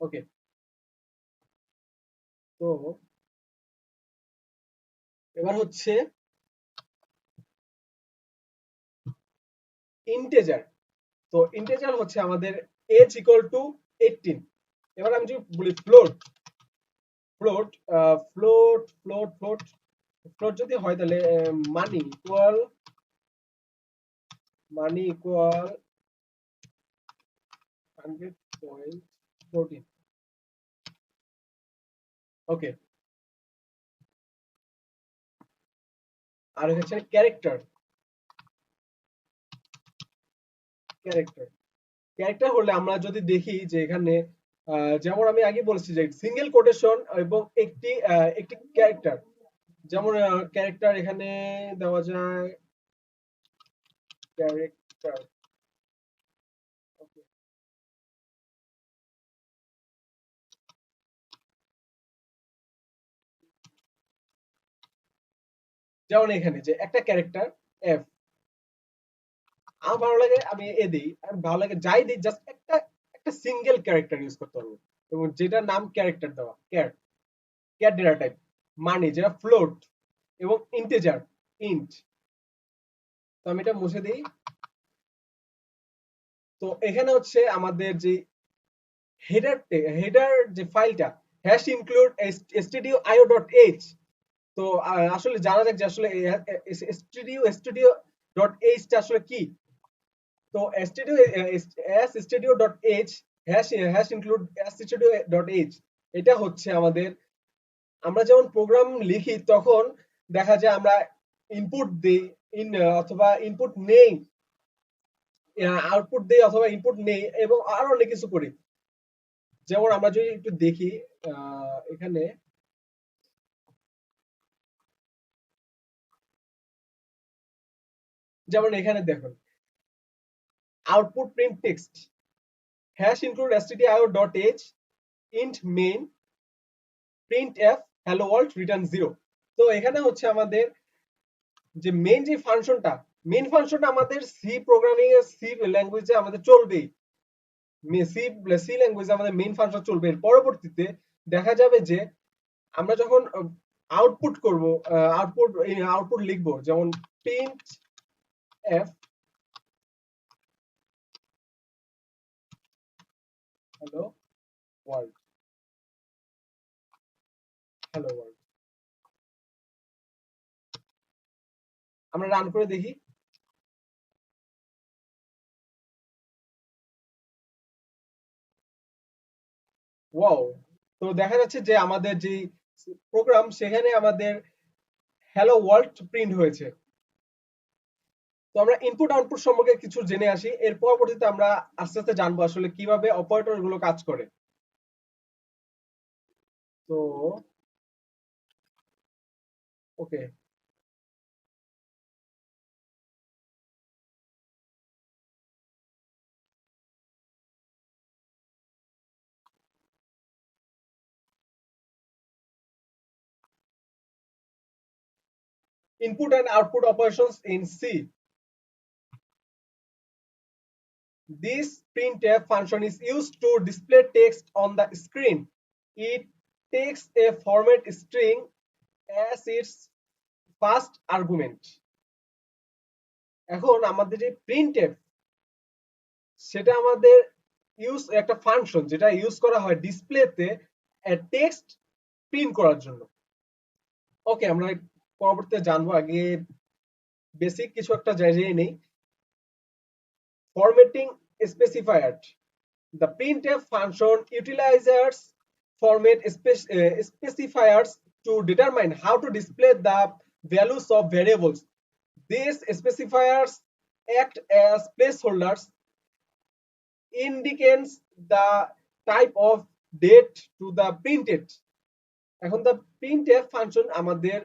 ওকে, তো এবার হচ্ছে ইন্টেজার। তো ইন্টেজার হচ্ছে আমাদের এজ ইকুয়াল টু 18। এবার আমি যদি বলি float, float float float float float যদি হয় তাহলে মানি ইকুয়াল 100.14। ওকে, আর হচ্ছে ক্যারেক্টার। ক্যারেক্টার ক্যারেক্টার হলে আমরা যদি দেখি যে এখানে যেমন আমি আগে বলেছি যে সিঙ্গেল কোটেশন এবং একটি একটি ক্যারেক্টার। যেমন ক্যারেক্টার এখানে দেওয়া যায় ক্যারেক্টার। যেমন এখানে যে একটা ক্যারেক্টার এফ, আমার ভালো লাগে আমি এ দিই, আমি ভালো লাগে যাই দিই, জাস্ট একটা একটা সিঙ্গেল ক্যারেক্টার ইউজ করতে পারবো। এবং যেটা নাম ক্যারেক্টার দেওয়া ক্যার, ক্যার ডেটা টাইপ, মানি যেটা ফ্লোট, এবং ইন্টিজার ইন্ট। তো আমি এটা মুছে দিই। তো এখানে হচ্ছে আমাদের যে হেডার যে ফাইলটা হ্যাশ ইনক্লুড stdio.io.h। তো আসলে জানা যাক যে আসলে stdio.h টা আসলে কি। তো stdio.h হ্যাশ ইনক্লুড stdio.h, এটা হচ্ছে আমাদের, আমরা যেমন প্রোগ্রাম লিখি তখন দেখা যায় আমরা ইনপুট দেই, ইন অথবা ইনপুট নেই, আউটপুট দেই অথবা ইনপুট নেই, এবং আরো অনেক কিছু করি। যেমন আমরা যদি একটু দেখি এখানে, যেমন এখানে দেখুন output print text hash include stdio.h int main printf hello world return 0। তো এখানে হচ্ছে আমাদের যে মেইন ফাংশনটা আমাদের সি প্রোগ্রামিং এর সি ল্যাঙ্গুয়েজে আমাদের চলবেই। সি সি ল্যাঙ্গুয়েজে আমাদের মেইন ফাংশন চলবে। এর পরবর্তীতে দেখা যাবে যে আমরা যখন আউটপুট করব, আউটপুট লিখবো, যেমন print F hello world, hello world, আমরা রান করে দেখি। ওয়াও, তো দেখা যাচ্ছে যে আমাদের যে প্রোগ্রাম সেখানে আমাদের হ্যালো ওয়ার্ল্ড প্রিন্ট হয়েছে। তো আমরা ইনপুট আউটপুট সম্পর্কে কিছু জেনে আসি, এর পরবর্তীতে আমরা আস্তে আস্তে জানবো আসলে কিভাবে অপারেটর গুলো কাজ করে। তো ওকে, input and output operations in C. This printf function is used to display text on the screen. it takes a format string as its first argument. এখন আমাদের যে printf সেটা আমাদের ইউজ একটা ফাংশন যেটা ইউজ করা হয় ডিসপ্লেতে টেক্সট প্রিন্ট করার জন্য। ওকে, আমরা পরবর্তীতে জানবো, আগে বেসিক কিছু একটা জেনে নেই। Formatting specifier. The printf function utilizes format specifiers to determine how to display the values of variables. These specifiers act as placeholders, indicates the type of date to the printed. এখন the printf function আমাদের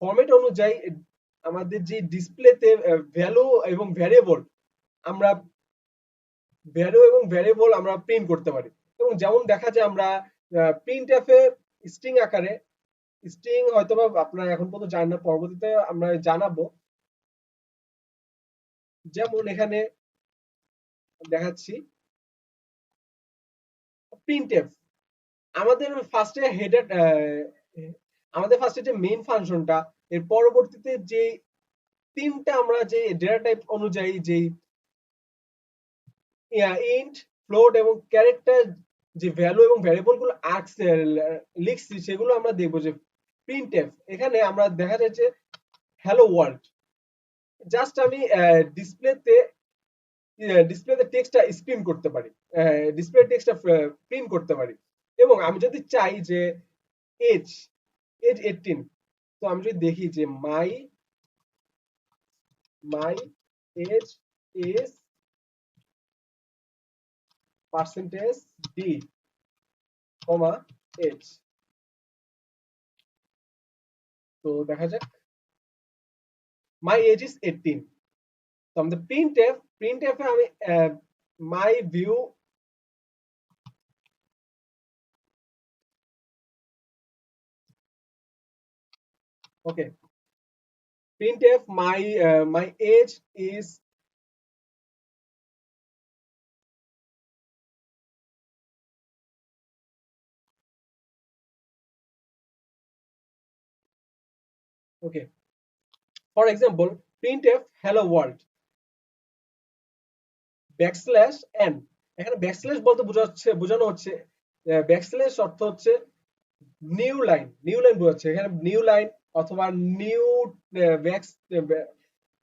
format অনুযায়ী আমাদের যে ডিসপ্লেতে value এবং variable আমরা print করতে পারি। এবং যেমন দেখা যায় আমরা printf এ স্ট্রিং আকারে, স্ট্রিং হয়তোবা আপনারা এখন পর্যন্ত জানেন না, পরবর্তীতে আমরা জানাবো। যেমন এখানে দেখাচ্ছি printf আমাদের ফার্স্টে হেডার, আমাদের ফার্স্টে যে মেইন ফাংশনটা, এর পরবর্তীতে যে তিনটা আমরা যে ডেটা টাইপ অনুযায়ী যে ইন্ট, ফ্লোট এবং ক্যারেক্টার যে ভ্যালু এবং ভ্যারিয়েবল গুলো লিখছি সেগুলো আমরা দেখবো যে printf। এখানে আমরা দেখা যাচ্ছে হ্যালো ওয়ার্ল্ড, জাস্ট আমি ডিসপ্লেতে টেক্সটটা স্ক্রিন করতে পারি, ডিসপ্লে টেক্সটটা প্রিন্ট করতে পারি। এবং আমি যদি চাই যে এজ 18, তো আমি যদি দেখি যে my age is percentage D comma age, তো দেখা যাক মাই এজ ইজ 18। তো আমাদের printf এ আমি মাই view okay, printf my age is okay, for example printf hello world backslash n। এখানে ব্যাকস্ল্যাশ বলতে বোঝানো হচ্ছে, ব্যাকস্ল্যাশ অর্থ হচ্ছে নিউ লাইন বোঝাচ্ছে। এখানে নিউ লাইন অথবা নিউ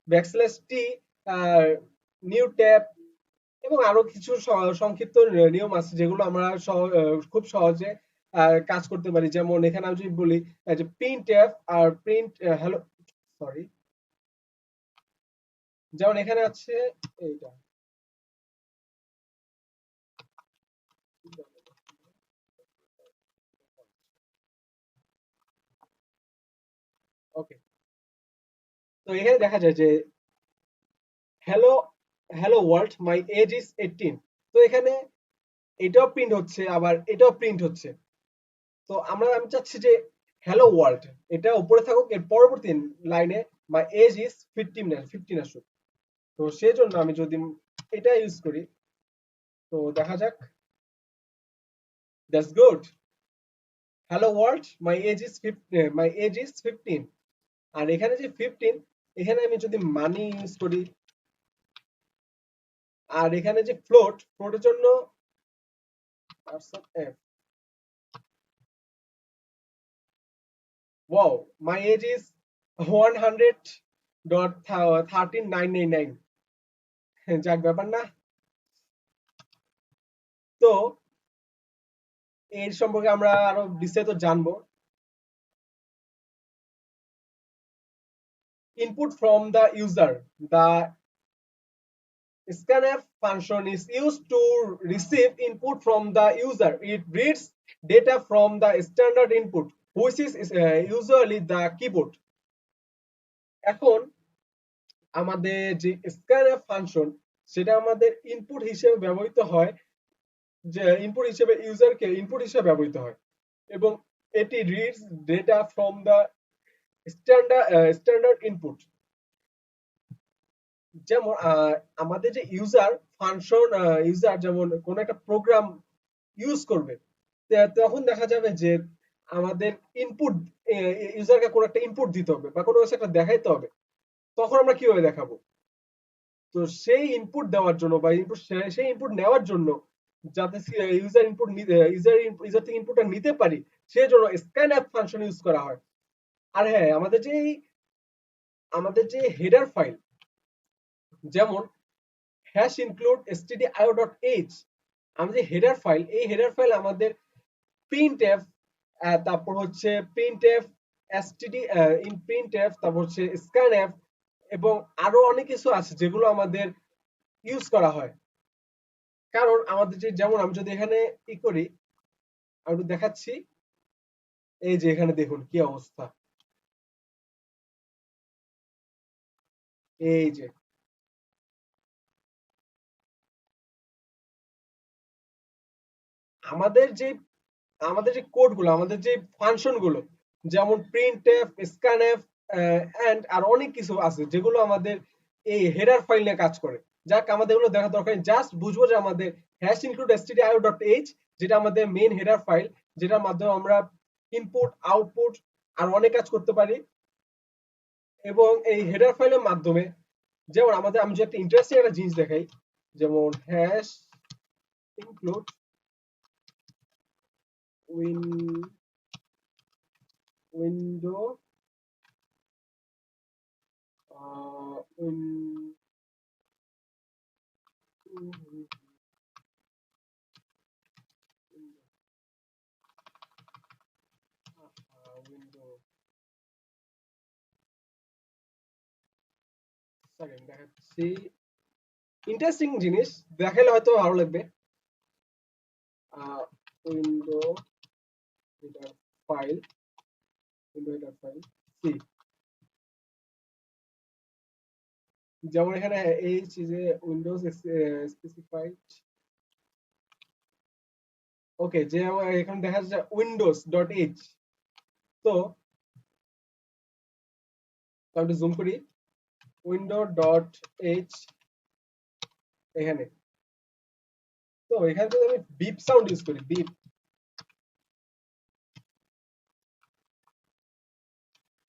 ব্যাকস্ল্যাশ টি, নিউ ট্যাব এবং আরো কিছু সংক্ষিপ্ত নিয়ম আছে যেগুলো আমরা খুব সহজে কাজ করতে পারি। যেমন এখানে আমি যদি বলি যে printf আর প্রিন্ট হ্যালো, সরি, যেমন এখানে আছে এইটা, ওকে, তো এখানে দেখা যায় যে hello world my age is 18। তো এখানে এটাও প্রিন্ট হচ্ছে আবার এটাও প্রিন্ট হচ্ছে। তো আমি চাচ্ছি যে হ্যালো ওয়ার্ল্ড এটা উপরে থাকুক, এর পরবর্তী লাইনে মাই এজ ইজ 15 আসুক। তো সেই জন্য আমি যদি এটা ইউজ করি, তো দেখা যাক, that's good, hello world my age is 15। আর এখানে যে 15, এখানে আমি যদি মানি ইউজ করি, আর এখানে যে ফ্লোটের জন্য wow, my age is 100.13999। যাক, ব্যাপার না। তো এর সম্পর্কে আমরা আরো বিস্তারিত জানবো। Input from the user. The scanf function is used to receive input from the user. It reads data from the standard input, which is usually the keyboard. এখন আমাদের যে scanf ফাংশন সেটা আমাদের ইনপুট হিসেবে ব্যবহৃত হয়, যে ইনপুট হিসেবে ইউজারকে ইনপুট হিসেবে ব্যবহৃত হয় এবং এটি reads data from the standard input. যেমন আমাদের যে ইউজার ফাংশন, ইউজার যেমন কোন একটা প্রোগ্রাম ইউজ করবে, তো তখন দেখা যাবে যে আমাদের ইনপুট, ইউজারকে কোনো একটা ইনপুট দিতে হবে বা কোনো কিছু একটা দেখাইতে হবে, তখন আমরা কিভাবে দেখাবো? তো সেই ইনপুট দেওয়ার জন্য বা সেই ইনপুট নেওয়ার জন্য, যাতে ইউজার ইনপুট নিতে ইউজার থেকে ইনপুটটা নিতে পারি, সেই জন্য স্ক্যানএফ ফাংশন ইউজ করা হয়। আর হ্যাঁ, আমাদের যে হেডার ফাইল, যেমন হ্যাশ ইনক্লুড stdio.h, আমাদের হেডার ফাইল, এই হেডার ফাইল আমাদের প্রিন্টএফ, তারপর হচ্ছে প্রিন্টএফ std, প্রিন্টএফ, তারপর হচ্ছে স্ক্যানএফ, এবং আরো অনেক কিছু আছে যেগুলো আমাদের ইউজ করা হয়। কারণ আমাদের যেমন আমি যদি এখানে ই করি, আমি একটু দেখাচ্ছি, এই যে এখানে দেখুন কি অবস্থা, এই যে আমাদের যে আমাদের যে কোড গুলো, আমাদের যে ফাংশন গুলো, যেমন প্রিন্টএফ, স্ক্যানএফ এন্ড আর অনেক কিছু আছে যেগুলো আমাদের এই হেডার ফাইল নিয়ে কাজ করে। যাক, আমাদের এগুলো দেখা দরকার নেই, জাস্ট বুঝবো যে আমাদের হ্যাশ ইনক্লুড stdio.h, যেটা আমাদের মেইন হেডার ফাইল, যেটার মাধ্যমে আমরা ইনপুট, আউটপুট আর অনেক কাজ করতে পারি। এবং এই হেডার ফাইলের মাধ্যমে, যেমন আমি যে একটা ইন্টারেস্টিং একটা জিনিস দেখাই, যেমন hash include window window, second দেখাচ্ছি, ইন্টারেস্টিং জিনিস দেখালে হয়তো ভালো লাগবে। উইন্ডো হেডার ফাইল, সি, যেমন এখানে এই যে উইন্ডোজ স্পেসিফাইড, ওকে, যে এখানে দেখা যাচ্ছে উইন্ডোজ ডট এইচ। তো আমি জুম করি, উইন্ডো ডট এইচ এখানে। তো এখানে যদি আমি বিপ সাউন্ড ইউজ করি, বিপ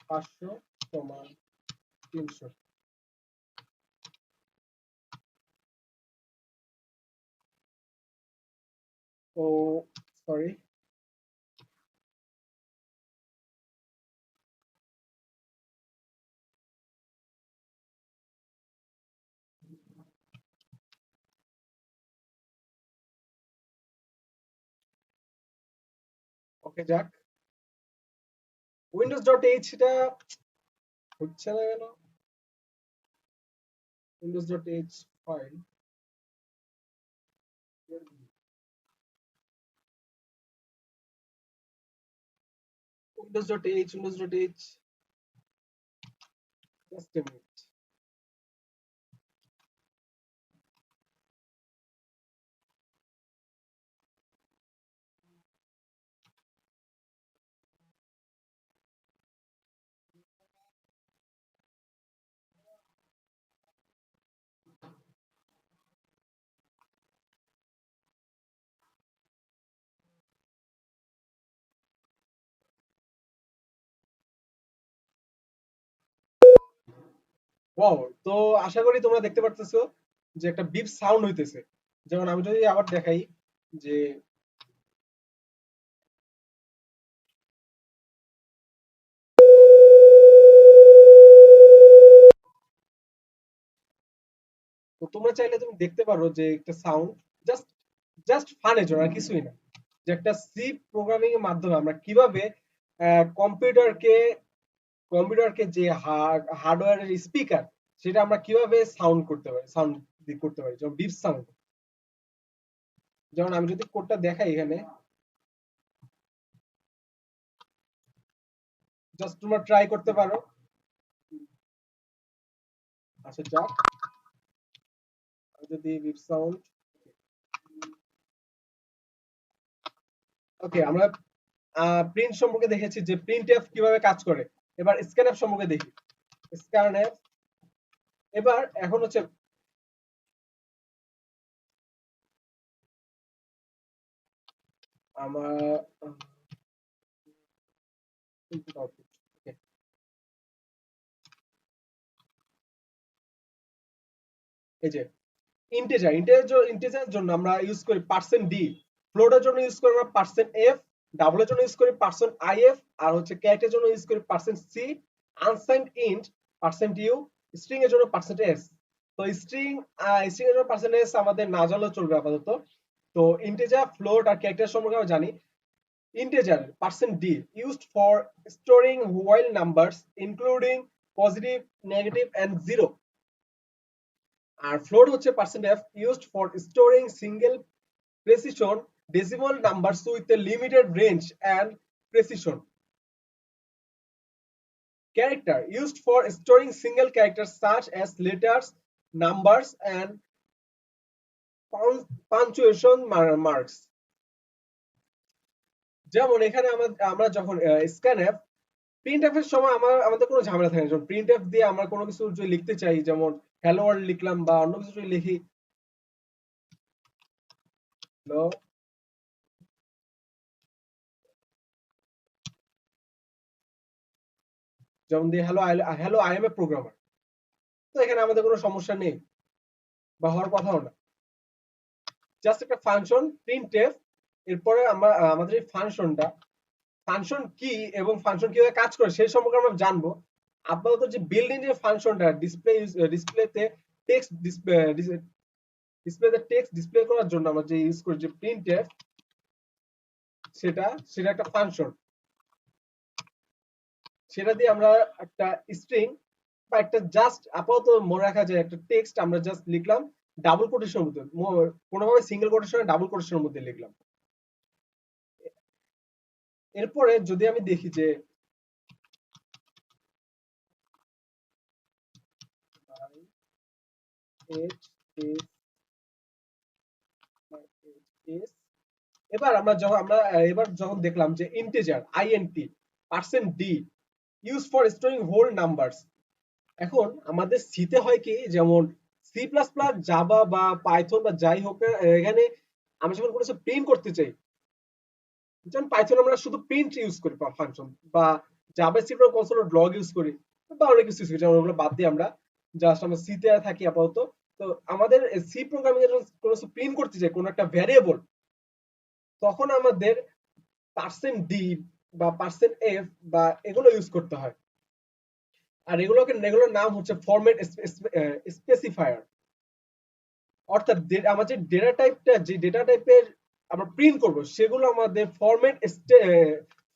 500 সমান 300, ও সরি, ওকে যাক, উইন্ডোজ ডট এইচ এটা হচ্ছে না কেন? Windows dot H file, Windows dot H, just a minute. Wow, তো আশা করি তোমরা দেখতে পারতেছো যে একটা বিপ সাউন্ড হইতেছে। যেমন আমি যদি আবার দেখাই, যে তো তোমরা চাইলে তুমি দেখতে পারো যে একটা সাউন্ড, জাস্ট জাস্ট ফানের জন্য, আর কিছুই না, যে একটা সি প্রোগ্রামিং এর মাধ্যমে আমরা কিভাবে কম্পিউটারকে কম্পিউটারকে যে হার্ডওয়্যারের স্পিকার, সেটা আমরা কিভাবে সাউন্ড করতে পারি, যেমন বিপ সাউন্ড। যেমন আমি যদি কোডটা দেখাই এখানে, জাস্ট তোমরা ট্রাই করতে পারো। আচ্ছা যাক, আমি যদি বিপ সাউন্ড, ওকে, আমরা প্রিন্ট সম্পর্কে দেখেছি যে প্রিন্টএফ কিভাবে কাজ করে। এবার স্ক্যানএফ সম্পর্কে দেখি। স্ক্যানএফ, এবার এখন হচ্ছে, আমার এই যে ইন্টিজারের জন্য আমরা ইউজ করি পার্সেন্ট ডি, ফ্লোটের জন্য ইউজ করি আমরা পার্সেন্ট এফ, ডাবলের জন্য ইউজ করি পার্সেন্ট আইএফ, আর হচ্ছে ক্যারেক্টারের জন্য ইউজ করি percent C, unsigned int percent U, string এর জন্য পার্সেন্ট এস। তো স্ট্রিং এর জন্য পার্সেন্ট এস আমাদের না জানলেও চলবে আপাতত। তো ইন্টিজার, ফ্লোট আর ক্যারেক্টার সম্পর্কে আমরা জানি। Integer percent %d used for storing whole numbers including positive, negative and zero. R float হচ্ছে %f used for storing single precision decimal numbers with a limited range and precision. Character used for storing single characters such as letters, numbers and punctuation marks. যেমন এখানে আমরা যখন scanf printf এর সময় আমাদের কোনো ঝামেলা থাকে না। যখন প্রিন্টএফ দিয়ে আমরা কোনো কিছু যদি লিখতে চাই, যেমন হ্যালো ওয়ার্ল্ড লিখলাম বা অন্য কিছু যদি লিখি, যেমন দিয়ে hello I am a programmer, তো এখানে আমাদের কোনো সমস্যা নেই বা হওয়ার কথাও না। জাস্ট একটা ফাংশন প্রিন্টএফ, এরপরে আমাদের এই ফাংশন কি এবং ফাংশন কিভাবে কাজ করে সেই সম্পর্কে আমরা জানবো। আপাতত যে বিল্ডিং যে ফাংশনটা ডিসপ্লেতে টেক্সট ডিসপ্লে করার জন্য আমরা যে ইউজ করি যে প্রিন্টএফ, সেটা একটা ফাংশন। সেটা দিয়ে আমরা একটা স্ট্রিং বা একটা জাস্ট আপাতত মনে রাখা যায় একটা টেক্সট আমরা জাস্ট লিখলাম ডাবল কোটেশনের মধ্যে, কোনোভাবে সিঙ্গেল কোটেশনে ডাবল কোটেশনের মধ্যে লিখলাম। এরপরে যদি আমি দেখি যে এবার যখন দেখলাম যে integer INT %d use for storing whole numbers. এখন আমাদের সিতে হয় কি, যেমন সি প্লাস প্লাস, জাভা বা পাইথন বা যাই হোক, এখানে আমরা যখন কোনো কিছু প্রিন্ট করতে চাই, যেমন পাইথন আমরা শুধু প্রিন্ট ইউজ করি ফাংশন, বা Java C console log use করি, বা অনেক কিছু ইউজ করি, যেমন ওগুলো বাদ দিয়ে আমরা জাস্ট আমরা সিতে থাকি আপাতত। তো আমাদের সি প্রোগ্রামিং এর কোনো কিছু প্রিন্ট করতে চাই, কোনো একটা ভ্যারিয়েবল, তখন আমাদের %d বা %f বা এগুলো ইউজ করতে হয়। আর এগুলোর নাম হচ্ছে ফরম্যাট স্পেসিফায়ার। অর্থাৎ আমার যে ডেটা টাইপের আমরা প্রিন্ট করব, সেগুলো আমাদের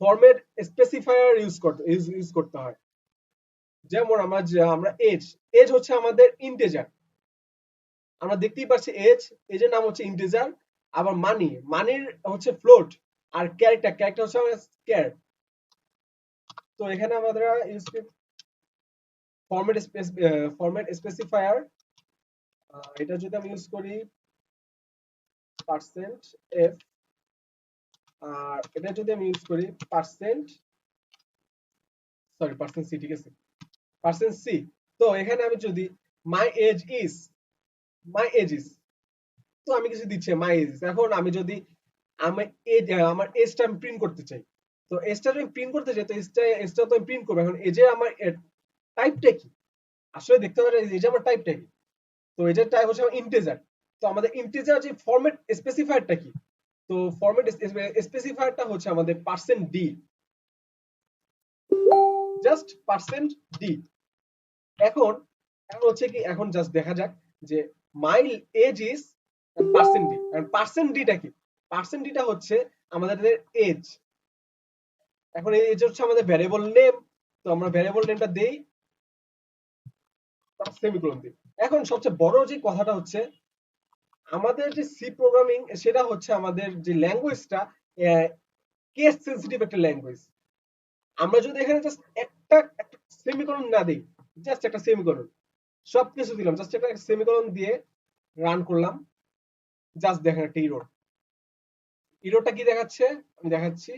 ফরম্যাট স্পেসিফায়ার ইউজ করতে হয়। যেমন আমরা এজ হচ্ছে আমাদের ইন্টিজার, আমরা দেখতেই পাচ্ছি এজের নাম হচ্ছে ইন্টিজার। আবার মানির হচ্ছে ফ্লোট, আর ক্যারেক্টার হচ্ছে আমাদের স্কয়ার। তো এখানে আমাদের ইউজ ফরম্যাট স্পেসিফায়ার, এটা যদি আমি ইউজ করি %f, আর এটা যদি আমি ইউজ করি %c, ঠিক আছে, %c। তো এখানে আমি যদি মাই এজ ইজ, তো আমি কিছু দিচ্ছি মাই এজ। এখন আমি যদি আমার এজটা আমি প্রিন্ট করতে চাই, তো এজটা যদি প্রিন্ট করতে চাই, তো এজটা তো আমি প্রিন্ট করবো। এখন এজে আমার টাইপটা কি, আসলে দেখতে হবে এজে আমার টাইপটা কি। তো এটার টাইপ হচ্ছে ইন্টিজার। তো আমাদের ইন্টিজার যে ফরম্যাট স্পেসিফায়ারটা কি, তো ফরম্যাট স্পেসিফায়ারটা হচ্ছে আমাদের %d, জাস্ট %d। এখন হচ্ছে কি, এখন জাস্ট দেখা যাক যে মাই এজ ইজ %d, আর %dটা কি, %dটা হচ্ছে আমাদের এজ। এখন এজ হচ্ছে আমাদের ভ্যারিয়েবল নেম, তো আমরা ভ্যারিয়েবল নেমটা দেই, সেমিকোলন দিই। এখন সবচেয়ে বড় যে কথাটা হচ্ছে, আমাদের যে সি প্রোগ্রামিং, সেটা হচ্ছে আমাদের যে ল্যাঙ্গুয়েজটা কেস সেনসিটিভ একটা ল্যাঙ্গুয়েজ। আমরা যদি এখানে জাস্ট একটা সেমিকোলন না দিই, জাস্ট একটা সেমিকোলন, সবকিছু দিলাম, জাস্ট একটা সেমিকোলন দিয়ে রান করলাম, জাস্ট দেখেন একটা ইরোরটা কি দেখাচ্ছে, আমি দেখাচ্ছি,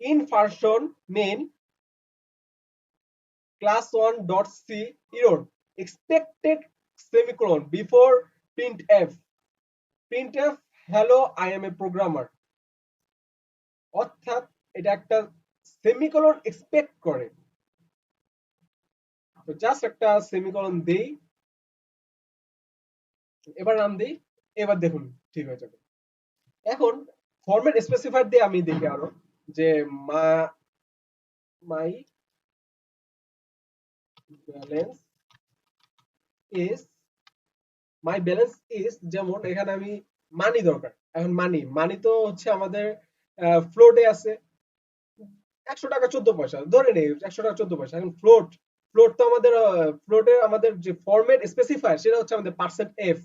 in function main class1.c error expected semicolon before printf. printf hello I am a programmer, অর্থাৎ এটা একটা সেমিকোলন এক্সপেক্ট করে। তো জাস্ট একটা সেমিকোলন দেই, এবার নাম দেই, এবার দেখুন ঠিক হয়ে যাবে। এখন ফরম্যাট স্পেসিফায়ার দিয়ে আমি দেখি আরো যে মাই balance is my balance is, যেমন এখানে আমি মানি দরকার, এখন মানি মানি তো হচ্ছে আমাদের ফ্লোটে আছে 100 টাকা 14 পয়সা, ধরে নেই 100 টাকা 14 পয়সা। এখন ফ্লোট, ফ্লোট তো আমাদের ফ্লোটে আমাদের যে ফরম্যাট স্পেসিফায়ার সেটা হচ্ছে আমাদের পার্সেন্ট এফ।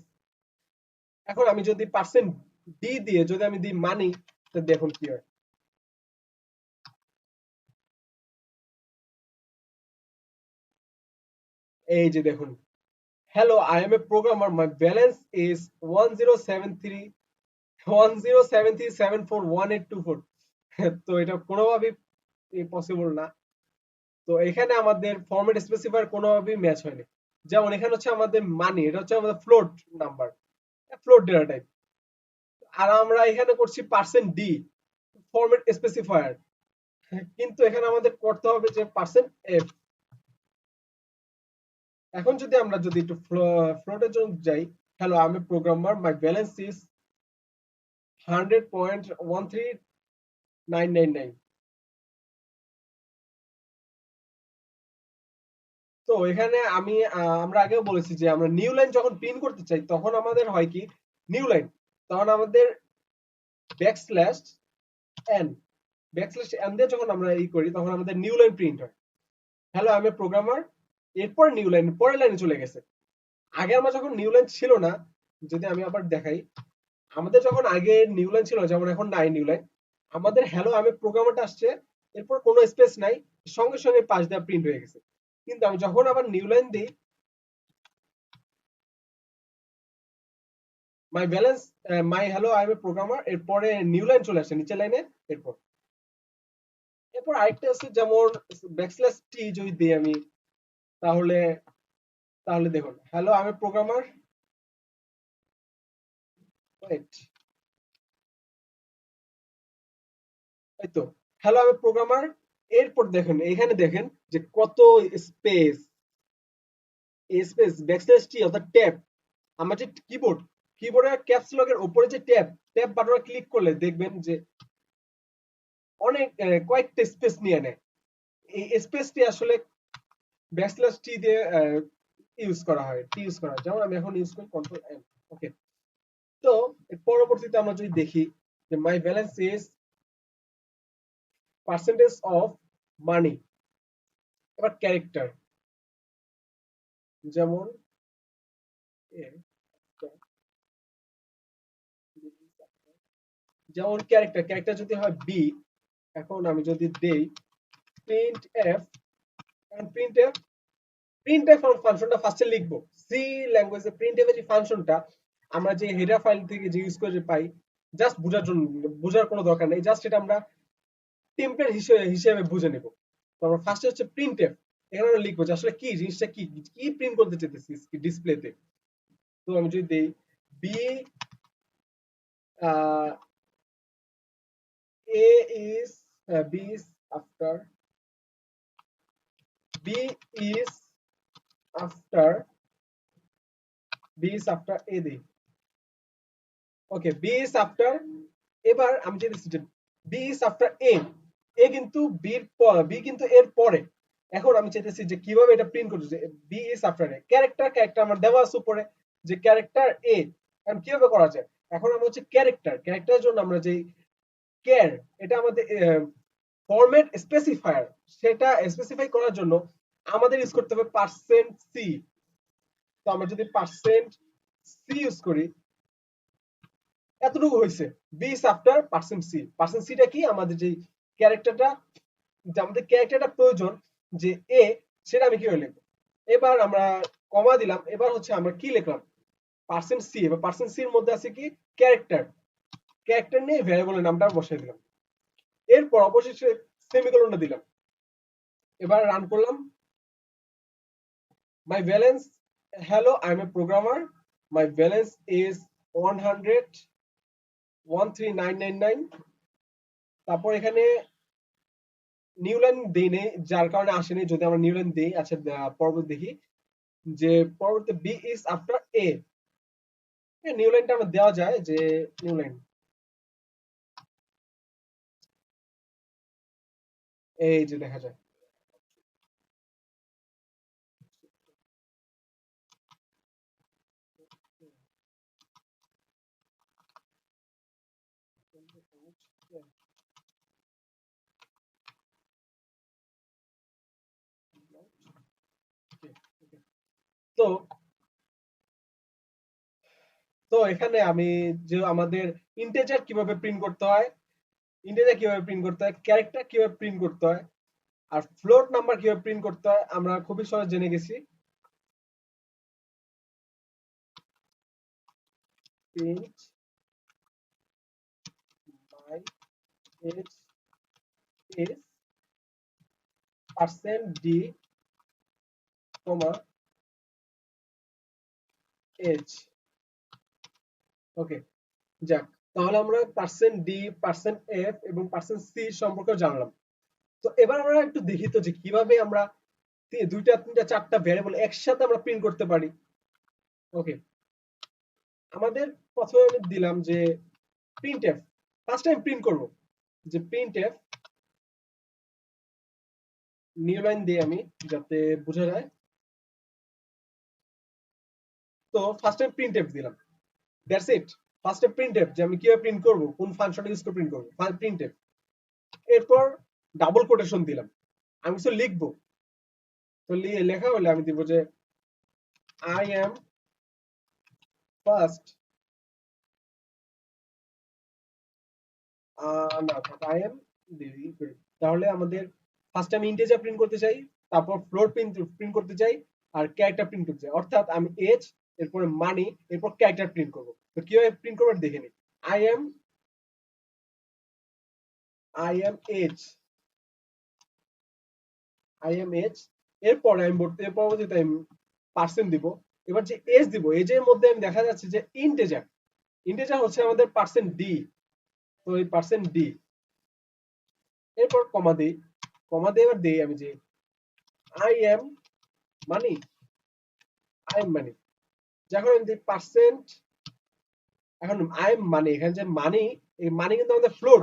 এখন আমি যদি পার্সেন্ট ডি দিয়ে যদি আমি দিই মানি, তো দেখুন কি হয়। এই যে দেখুন, hello I am a programmer, my balance is 1073741824। তো এটা কোনোভাবেই পসিবল না। তো এখানে আমাদের ফরম্যাট স্পেসিফায়ার কোনোভাবেই ম্যাচ হয়নি। যেমন এখানে হচ্ছে আমাদের মানি, এটা হচ্ছে আমাদের float number, float data type, আর আমরা এখানে করছি পার্সেন্ট ডি ফরম্যাট স্পেসিফায়ার, কিন্তু এখানে আমাদের করতে হবে যে পার্সেন্ট এফ। এখন যদি আমরা যদি একটু ফ্লোটের জন্য যাই, হ্যালো আমি প্রোগ্রামার, মাই ব্যালেন্স ইজ 100.13999। তো এখানে আমি আমরা আগেও বলেছি যে আমরা নিউ লাইন যখন প্রিন্ট করতে চাই তখন আমাদের হয় কি, নিউ লাইন, তখন আমাদের ব্যাকস্ল্যাশ এন, ব্যাকস্ল্যাশ এন দিয়ে যখন আমরা ই করি তখন আমাদের নিউ লাইন প্রিন্ট হয়, হ্যালো আমি প্রোগ্রামার, এরপর নিউ লাইন পরের লাইনে চলে গেছে। আগে আমরা যখন নিউ লাইন ছিল না, যদি আমি আবার দেখাই, আমাদের যখন আগে নিউ লাইন ছিল, যেমন এখন নাই নিউ লাইন, আমাদের হ্যালো আমি প্রোগ্রামারটা আসছে, এরপর কোনো স্পেস নাই, সঙ্গে সঙ্গে পাশ দিয়ে প্রিন্ট হয়ে গেছে। কিন্তু আমি যখন আবার নিউ লাইন দিই, মাই balance my hello I am a programmer, এরপরে নিউ লাইন চলে আসে নিচের লাইনে, এরপর এরপর আরেকটা আছে যেমন ব্যাকস্ল্যাশ টি যদি দিই আমি, তাহলে তাহলে দেখুন হ্যালো আমি প্রোগ্রামার, ওয়েট, এই তো হ্যালো আমি প্রোগ্রামার, এরপর দেখেন এখানে দেখেন যে কত স্পেস, স্পেস ব্যাকস্ল্যাশ টি অর্থাৎ ট্যাব, আমার যে কিবোর্ড, কিবোর্ডের ক্যাপস লকের উপরে যে ট্যাব, ট্যাব বাটনে ক্লিক করলে দেখবেন যে অনেক কয়েকটা স্পেস নিয়ে নেয়। এই স্পেসটি আসলে ব্যাকস্ল্যাশ টি দিয়ে ইউজ করা হয়, টি ইউজ করা হয়। যেমন আমি এখন ইউজ করি কন্ট্রোল এম। ওকে, তো পরবর্তীতে আমরা যদি দেখি যে মাই balance is percentage of money, এবার ক্যারেক্টার, যেমন যেমন ক্যারেক্টার, ক্যারেক্টার যদি হয় বি, এখন আমি যদি দেই print F, print F, print F ফাংশনটা ফার্স্টে লিখবো সি ল্যাঙ্গুয়েজে। প্রিন্ট এফ এর যে ফাংশনটা আমরা যে হেডার ফাইল থেকে যে ইউজ করে পাই, জাস্ট বোঝার জন্য, বোঝার কোনো দরকার নেই, জাস্ট এটা আমরা টেমপ্লেট হিসেবে বুঝে নেব। তো আমরা ফার্স্টে হচ্ছে প্রিন্ট এফ, এখানে আমরা লিখবো যে আসলে কি জিনিসটা, কি কি প্রিন্ট করতে চাইতেছি ডিসপ্লেতে। তো আমি যদি দেই B A is B is after, B is after, B is after A দেই, ওকে বি ইজ আফটার, এবার আমি চাইতেছি যে B is after A, A কিন্তু বি কিন্তু এর পরে। এখন আমি চাইতেছি যে কিভাবে এটা প্রিন্ট করতে, যে B is after A, character, character আমার দেওয়া আছে উপরে যে ক্যারেক্টার এ, এখন কিভাবে করা যায়, এখন আমরা হচ্ছে ক্যারেক্টার, ক্যারেক্টারের জন্য আমরা যে কেয়ার, এটা আমাদের ফরম্যাট স্পেসিফায়ার, সেটা স্পেসিফাই করার জন্য আমাদের ইউজ করতে হবে পার্সেন্ট সি। তো আমরা যদি পার্সেন্ট সি ইউজ করি, এতটুকু হয়েছে, B is after percent C. Percent সিটা কি, আমাদের যে ক্যারেক্টারটা, যে আমাদের ক্যারেক্টারটা প্রয়োজন যে এ, সেটা আমি কিভাবে লিখবো। এবার আমরা কমা দিলাম, এবার হচ্ছে আমরা কি লিখলাম পার্সেন্ট সি, এবার পার্সেন্ট সি এর মধ্যে আছে কি ক্যারেক্টার, ক্যারেক্টার নিয়ে ভ্যারিয়েবলের নামটা বসাই দিলাম, এরপর অবশেষে সেমিকোলনটা দিলাম, এবার রান করলাম, মাই balance, hello I am a programmer, my balance is 100 13999। তারপর এখানে নিউ লাইন দেই নেই, যার কারণে আসেনি। যদি আমরা নিউ লাইন দেই, আচ্ছা পরবর্তী দেখি যে পরবর্তী B is after A. New লাইনটা আমরা দেওয়া যায় যে নিউ লাইন এই যে দেখা যায়। তো তো এখানে আমি যে আমাদের ইন্টিজার কিভাবে প্রিন্ট করতে হয়, ক্যারেক্টার কিভাবে প্রিন্ট করতে হয়, আর ফ্লোট নাম্বার কিভাবে প্রিন্ট করতে হয় আমরা খুবই সহজ জেনে গেছি। Print by age is percent d comma age. Okay, যাক, তাহলে আমরা পার্সেন্ট ডি, পার্সেন্ট এফ এবং পার্সেন্ট সি সম্পর্কে জানলাম। তো এবার আমরা একটু দেখি তো যে কিভাবে আমরা দুইটা তিনটা চারটা ভ্যারিয়েবল একসাথে আমরা প্রিন্ট করতে পারি। ওকে, আমাদের প্রথমে আমি দিলাম যে print F, first time print করব যে প্রিন্ট এফ, নিউ লাইন দিয়ে আমি যাতে বোঝা যায়। তো ফার্স্ট টাইম প্রিন্ট এফ দিলাম, that's it. First time print F যে আমি কিভাবে প্রিন্ট করব, কোন ফাংশন ইউজ করে প্রিন্ট করব, প্রিন্ট এফ। এরপর ডাবল কোটেশন দিলাম, আমি কিছু লিখবো। তো লেখা হলে আমি দিব যে আই এম ফার্স্ট, না আই এম, তাহলে আমাদের ফার্স্ট আমি ইন্টিজার প্রিন্ট করতে চাই, তারপর ফ্লোট প্রিন্ট করতে চাই, আর ক্যারেক্টার প্রিন্ট করতে চাই। অর্থাৎ আমি এজ, এরপরে মানি, এরপর ক্যারেক্টার প্রিন্ট করব। তো কিভাবে প্রিন্ট করব দেখে নিই। আই এম এজ, এরপরে আমি এর পরবর্তীতে আমি পার্সেন্ট দিব। এবার যে এজ দিব, এজের মধ্যে আমি দেখা যাচ্ছে যে ইন্টিজার, হচ্ছে আমাদের পার্সেন্ট ডি। তো এই পার্সেন্ট ডি, এরপর কমা দিই, এবার দিই আমি যে আই এম মানি, যখন আমি দিই পার্সেন্ট, এখন আই এম মানি, এখানে যে মানি, এই মানি কিন্তু আমাদের ফ্লোট।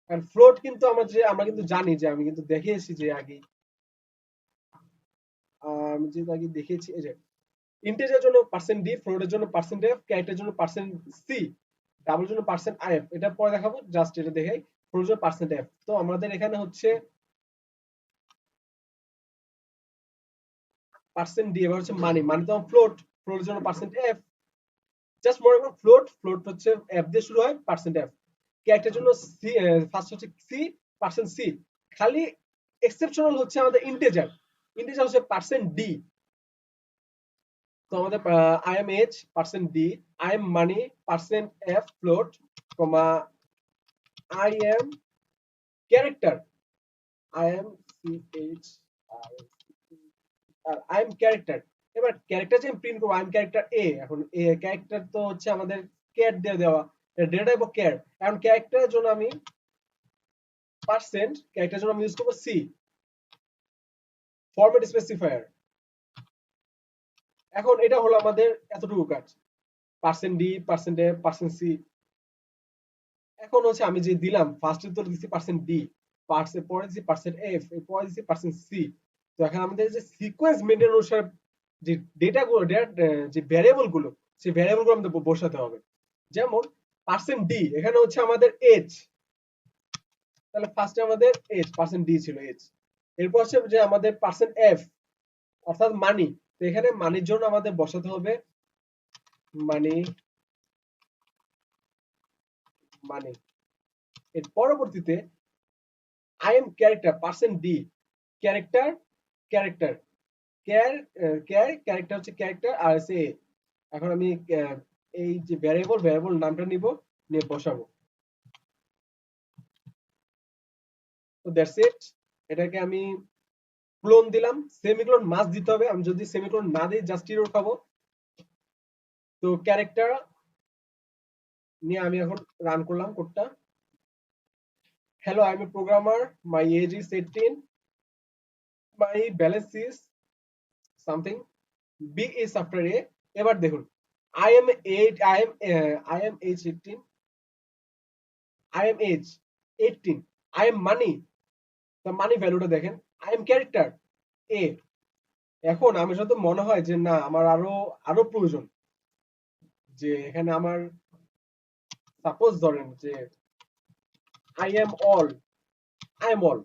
কারণ ফ্লোট কিন্তু আমরা কিন্তু জানি যে আমি কিন্তু দেখিয়েছি যে আগে, আমি যেহেতু আগে দেখিয়েছি এই যে ইন্টিজারের জন্য পার্সেন্ট ডি, ফ্লোটের জন্য পার্সেন্ট এফ, ক্যারেক্টারের জন্য পার্সেন্ট সি, ডাবল জন্য পার্সেন্ট আই এফ। এটা পরে দেখাবো, জাস্ট এটা দেখাই। ফ্লোটের জন্য পার্সেন্ট এফ। তো আমাদের এখানে হচ্ছে পার্সেন্ট ডি, এবার হচ্ছে মানি, তো ফ্লোট, ফ্লোটের জন্য পার্সেন্ট এফ। জাস্ট মনে রাখবেন ফ্লোট হচ্ছে এফ দিয়ে শুরু হয়, পার্সেন্ট এফ। ক্যারেক্টারের জন্য সি, ফার্স্ট হচ্ছে সি, পার্সেন্ট সি। খালি এক্সেপশনাল হচ্ছে আমাদের ইন্টিজার, হচ্ছে পার্সেন্ট ডি। তো আমাদের I am age percent D, I am money percent F float, comma I am character, I am C H R I am character. এবার character যে print করবো, I am character A. এখন A character তো হচ্ছে আমাদের car দিয়ে দেওয়া, data type car. এখন ক্যারেক্টারের জন্য আমি পার্সেন্ট, ক্যারেক্টারের জন্য আমি ইউজ করবো সি, ফরম্যাট স্পেসিফায়ার। এখন এটা হলো আমাদের এতটুকু কাজ, percent D, percent F, percent C. এখন হচ্ছে আমি যে দিলাম ফার্স্টে তো দিচ্ছি পার্সেন্ট ডি, পরে দিচ্ছি পার্সেন্ট এফ, পরে দিচ্ছি পার্সেন্ট সি। তো এখন আমাদের যে সিকোয়েন্স মেনটেন অনুসারে যে ডেটা গুলো, যে ভ্যারিয়েবল গুলো, সেই ভ্যারিয়েবল গুলো আমাদের বসাতে হবে। যেমন পার্সেন্ট ডি, এখানে হচ্ছে আমাদের এজ, তাহলে ফার্স্টে আমাদের এজ, পার্সেন্ট ডি ছিল এজ। এরপর হচ্ছে যে আমাদের পার্সেন্ট এফ, অর্থাৎ মানি। তো এখানে মানির জন্য আমাদের বসাতে হবে মানি, এর পরবর্তীতে I am character, percent D, character, character character হচ্ছে ক্যারেক্টার, আর হচ্ছে এ। এখন আমি এই যে ভ্যারিয়েবল নামটা নিব, নিয়ে বসাবো। তো দ্যাটস ইট। এটাকে আমি ক্লোন দিলাম, সেমিক্লোন মাস্ট দিতে হবে। আমি যদি সেমিক্লোন না দিই জাস্ট এরর খাবো। তো ক্যারেক্টার নিয়ে আমি এখন রান করলাম কোডটা। Hello, I am a programmer, my age is 18, my balance is something, B is after A. এবার দেখুন, I am eight I am age 18, I am age 18, I am money, money ভ্যালুটা দেখেন, I am character A. এখন আমার সাথে মনে হয় যে না, আমার আরো আরো প্রয়োজন, যে এখানে আমার সাপোজ ধরেন যে I am all, I am all.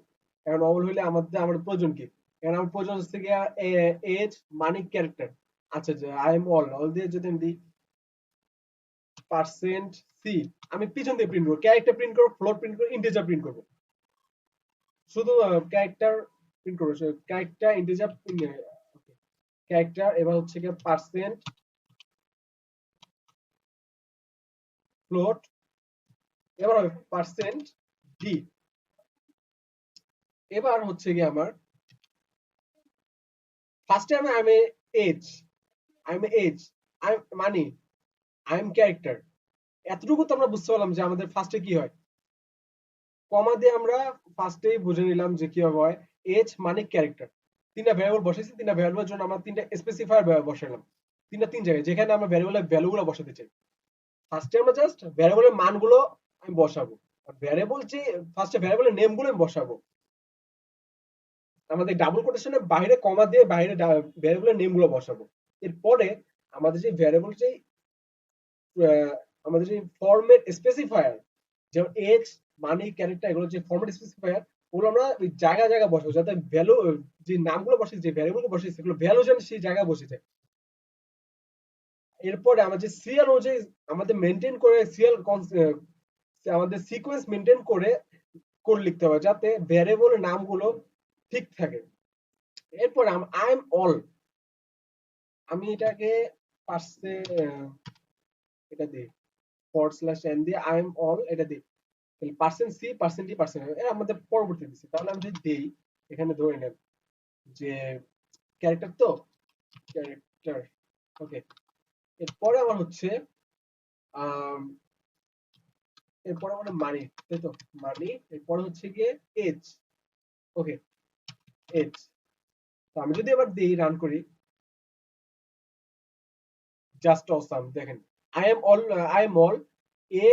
এখন অল হইলে আমার প্রয়োজন কি? এখন আমার প্রয়োজন হচ্ছে গিয়া এজ, মানি, ক্যারেক্টার। আচ্ছা, যে আই এম অল, অল দিয়ে যদি আমি দিই পার্সেন্ট সি, আমি পিছন দিয়ে প্রিন্ট করবো, ক্যারেক্টার প্রিন্ট করবো, ফ্লোট প্রিন্ট করবো, ইন্টিজার প্রিন্ট করবো, শুধু ক্যারেক্টার প্রিন্ট করবো, ক্যারেক্টার ইন্টিজার ক্যারেক্টার। এবার হচ্ছে গিয়ে পার্সেন্ট ফ্লোট, এবার হবে পার্সেন্ট ডি। এবার হচ্ছে গিয়ে আমার ফার্স্টে আমি age, I am age, I am money, I am character. এতটুকু তো আমরা বুঝতে পারলাম যে আমাদের ফার্স্টে কি হয়। কমা দিয়ে আমরা ফার্স্টেই বুঝে নিলাম যে কি হয়, এজ, মানি, ক্যারেক্টার। তিনটা ভ্যারিয়েবল বসাইছি, তিনটা ভ্যারিয়েবলের জন্য আমরা তিনটা স্পেসিফায়ার বসাইলাম, তিন জায়গায় যেখানে আমরা ভ্যারিয়েবলের ভ্যালুগুলো বসাতে চাই। ফার্স্টে আমরা জাস্ট ভ্যারিয়েবলের মানগুলো আমি বসাবো, ভ্যারিয়েবল যে ফার্স্টে ভ্যারিয়েবলের নেমগুলো আমি বসাবো। আমাদের ডাবল কোটেশনের বাইরে কমা দিয়ে বাইরে ভ্যারিয়েবলের নেমগুলো বসাবো। এরপরে আমাদের যে ভ্যারিয়েবল যে আমাদের যে ফরম্যাট স্পেসিফায়ার, যেমন এজ, মানি, ক্যারেক্টার, এগুলো যে ফরম্যাট স্পেসিফায়ার, ওগুলো আমরা ওই জায়গা বসাবো, যাতে ভ্যালু, যে নামগুলো বসে, যে ভ্যারিয়েবল বসে, সেগুলো ভ্যালু যেন সেই জায়গায় বসে যায়। এরপরে আমরা যে সিরিয়াল অনুযায়ী আমাদের মেনটেন করে সিরিয়াল আমাদের সিকোয়েন্স মেনটেন করে কোড লিখতে হবে, যাতে ভ্যারিয়েবলের নামগুলো ঠিক থাকে। এরপরে আই এম অল, আমি এটাকে পাশে এটা দিই, ফরওয়ার্ড স্ল্যাশ এন দিয়ে আই এম অল এটা দিই, তাহলে percent C, percent D, percent এর আমাদের পরবর্তী দিচ্ছি। তাহলে আমি যদি দেই, এখানে ধরে নেন যে ক্যারেক্টার, তো ক্যারেক্টার, ওকে। এরপরে আমার হচ্ছে আম, এরপরে আমার মানি, তাই তো, মানি। এরপরে হচ্ছে গিয়ে এজ, ওকে, এজ। তো আমি যদি এবার দিই, রান করি, জাস্ট অসাম, দেখেন আই এম অল এ।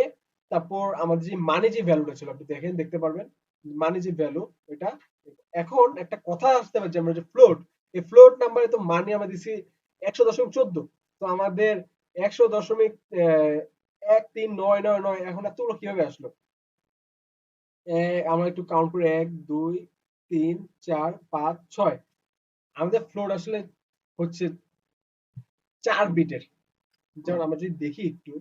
তারপর আমাদের যে মানি যে ভ্যালুটা ছিল, আপনি দেখেন, দেখতে পারবেন মানি যে ভ্যালু এটা। এখন একটা কথা আসতে পারে যে আমরা যে ফ্লোট, এই ফ্লোট নাম্বারে তো মানি আমরা দিছি 100.14, তো আমাদের 100.139999, এখন এতগুলো কিভাবে আসলো? আমরা একটু কাউন্ট করি, 1 2 3 4 5 6, আমাদের ফ্লোট আসলে হচ্ছে 4 বিটের। যেমন আমরা যদি দেখি একটু,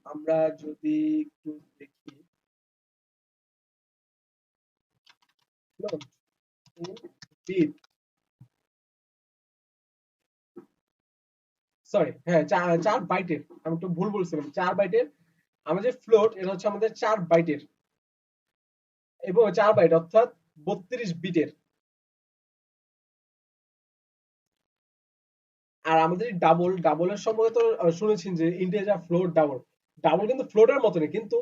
আমরা যদি একটু দেখি float in bit, সরি, হ্যাঁ, 4 বাইটের, আমি একটু ভুল বলছিলাম, 4 বাইটের। আমাদের ফ্লোট এটা হচ্ছে আমাদের 4 বাইটের, এবং 4 বাইট অর্থাৎ 32 বিটের। আর আমাদের ডাবলের সম্পর্কে তো শুনেছেন যে ইন্টিজার, ফ্লোট, ডাবল। ডাবল কিন্তু ফ্লোটের মতনই, কিন্তু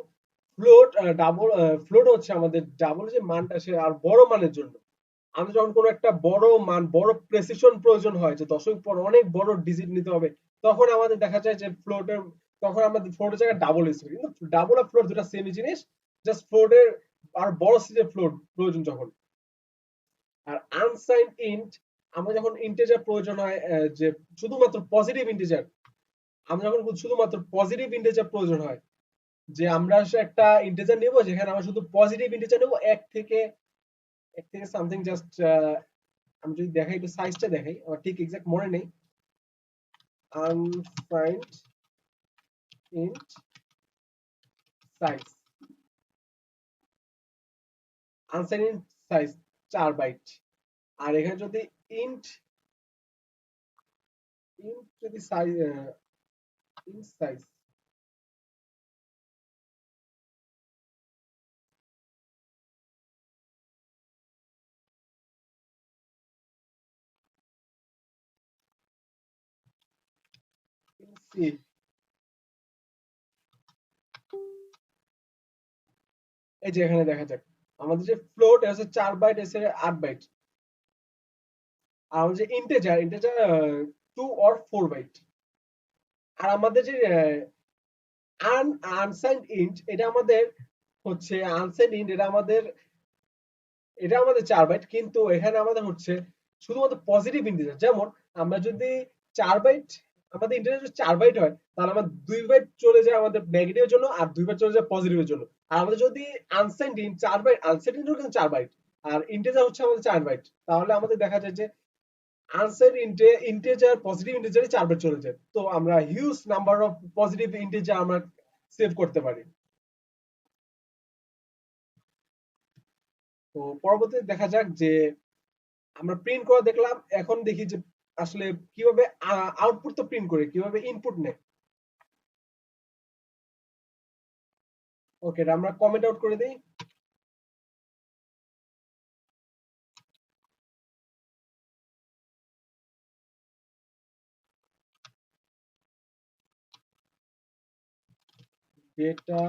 ফ্লোট হচ্ছে আমাদের ডাবল যে মানটা, সে আর বড় মানের জন্য। আমরা যখন কোনো একটা বড় মান, বড় প্রেসিশন প্রয়োজন হয়, যে দশমিক পর অনেক বড় ডিজিট নিতে হবে, তখন আমাদের দেখা যায় যে ফ্লোটের, তখন আমাদের ফ্লোটের জায়গায় ডাবল ইউজ করি। কিন্তু ডাবল আর ফ্লোট দুটা সেমই জিনিস, জাস্ট ফ্লোটের আর বড় সিজের ফ্লোট প্রয়োজন যখন। আর আনসাইন ইন্ট, আমরা যখন ইন্টিজার প্রয়োজন হয়, যে শুধুমাত্র পজিটিভ ইন্টিজার, আমরা যখন শুধুমাত্র পজিটিভ ইন্টিজার প্রয়োজন হয়, যে আমরা একটা ইন্টিজার নেব যেখানে আমরা শুধু পজিটিভ ইন্টিজার নেব, এক থেকে সামথিং, জাস্ট আমি যদি দেখাই, একটু সাইজটা দেখাই, আমার ঠিক এক্সাক্ট মনে নেই। Unsigned int size, unsigned int size 4 byte. আর এখানে যদি ইন্ট ইন্ট যদি সাইজ, ইন্ট সাইজ, সি, এই যে এখানে দেখা যাক আমাদের যে ফ্লোট এটা হচ্ছে 4 বাইট, এসে 8 বাইট। আর আমাদের যে ইন্টিজার, ইন্টিজার 2 অর 4 বাইট। আর আমাদের যে আনসাইন্ড ইন্ট, এটা আমাদের হচ্ছে আনসাইন্ড ইন্ট, এটা আমাদের 4 বাইট, কিন্তু এখানে আমাদের হচ্ছে শুধুমাত্র পজিটিভ ইন্টিজার। যেমন আমরা যদি 4 বাইট, আমাদের ইন্টিজার যদি 4 বাইট হয়, তাহলে আমার 2 বাইট চলে যায় আমাদের নেগেটিভের জন্য, আর 2 বাইট চলে যায় পজিটিভের জন্য। আর আমাদের যদি unsigned int 4 byte, unsigned int কিন্তু 4 বাইট, আর ইন্টিজার হচ্ছে আমাদের 4 বাইট, তাহলে আমাদের দেখা যায় যে আনসাইন্ড ইন্টিজার পজিটিভ ইন্টিজারে 4 বাইট চলে যায়। তো আমরা huge number of positive integer আমরা সেভ করতে পারি। তো পরবর্তীতে দেখা যাক যে আমরা প্রিন্ট করে দেখলাম, এখন দেখি যে আসলে কিভাবে আউটপুট তো প্রিন্ট করে, কিভাবে ইনপুট নেয়। ওকে, আমরা কমেন্ট আউট করে দিই। ডেটা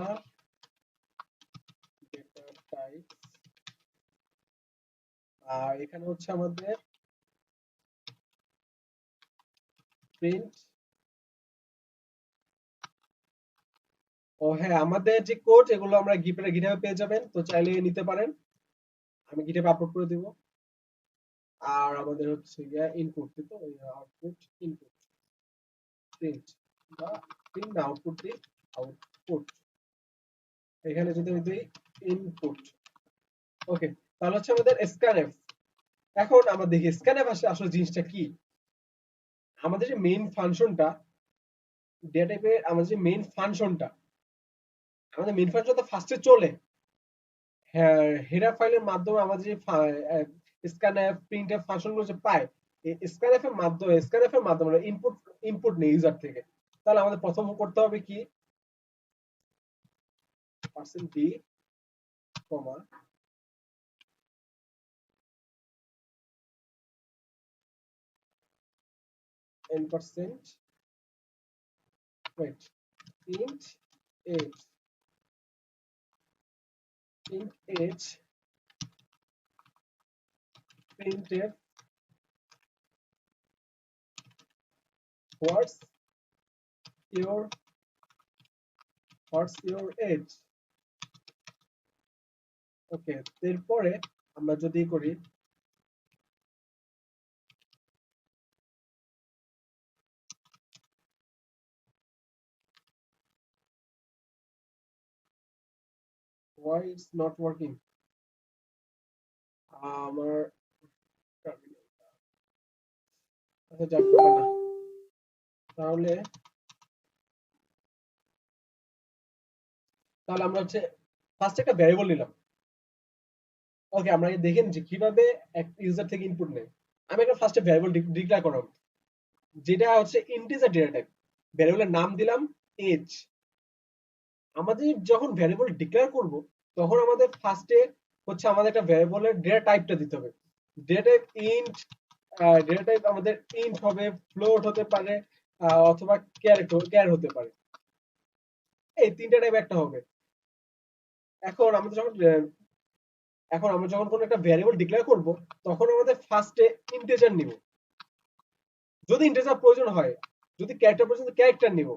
ডেটা টাইপ, আর এখানে হচ্ছে আমাদের প্রিন্ট। ও হ্যাঁ, আমাদের যে কোড এগুলো আমরা গিটহাবে পেয়ে যাবেন, তো চাইলে নিতে পারেন, আমি গিটহাবে আপলোড করে দিব। আর আমাদের হচ্ছে গিয়া ইনপুট, তো আউটপুট ইনপুট প্রিন্ট, বা প্রিন্ট আউটপুট দিই, আউটপুট এখানে যদি আমি দিই ইনপুট। ওকে, তাহলে হচ্ছে আমাদের স্ক্যানএফ। এখন আমরা দেখি স্ক্যানএফ আসলে জিনিসটা কি। আমাদের যে মেইন ফাংশনটা, ডেটা টাইপের আমাদের যে মেইন ফাংশনটা, আমাদের মেইন ফাংশন তো ফার্স্টে চলে হ্যাঁ হেডার ফাইলের মাধ্যমে আমাদের যে স্ক্যানএফ প্রিন্টএফ ফাংশনগুলো যে পায়, এই স্ক্যানএফ এর মাধ্যমে আমরা ইনপুট ইনপুট নেই ইউজার থেকে। তাহলে আমাদের প্রথম করতে হবে কি, %d, comma n%, wait, int age, printf what's your age। ওকে, এরপরে আমরা যদি করি why it's not working, আমার আচ্ছা যাক ব্যাপার না। তাহলে তাহলে আমরা হচ্ছে ফার্স্ট একটা ভ্যারিয়েবল নিলাম। ওকে, আমরা দেখেন যে কিভাবে এক ইউজার থেকে ইনপুট নেয়। আমি একটা ফার্স্টে ভ্যারিয়েবল ডিক্লেয়ার করলাম, যেটা হচ্ছে ইন্টিজার ডেটা টাইপ। ভ্যারিয়েবলের নাম দিলাম এজ। আমাদের যখন ভ্যারিয়েবল ডিক্লেয়ার করব, তখন আমাদের ফার্স্টে হচ্ছে আমাদের একটা ভ্যারিয়েবলের ডেটা টাইপটা দিতে হবে। Data type int, data type আমাদের ইন্ট হবে, ফ্লোট হতে পারে, অথবা ক্যার হতে পারে। এই তিনটা টাইপ একটা হবে। এখন আমাদের যখন কোনো একটা ভ্যারিয়েবল ডিক্লেয়ার করব, তখন আমাদের ফার্স্টে ইন্টিজার নিব, যদি ইন্টিজার প্রয়োজন হয়। যদি ক্যারেক্টার প্রয়োজন, ক্যারেক্টার নিব।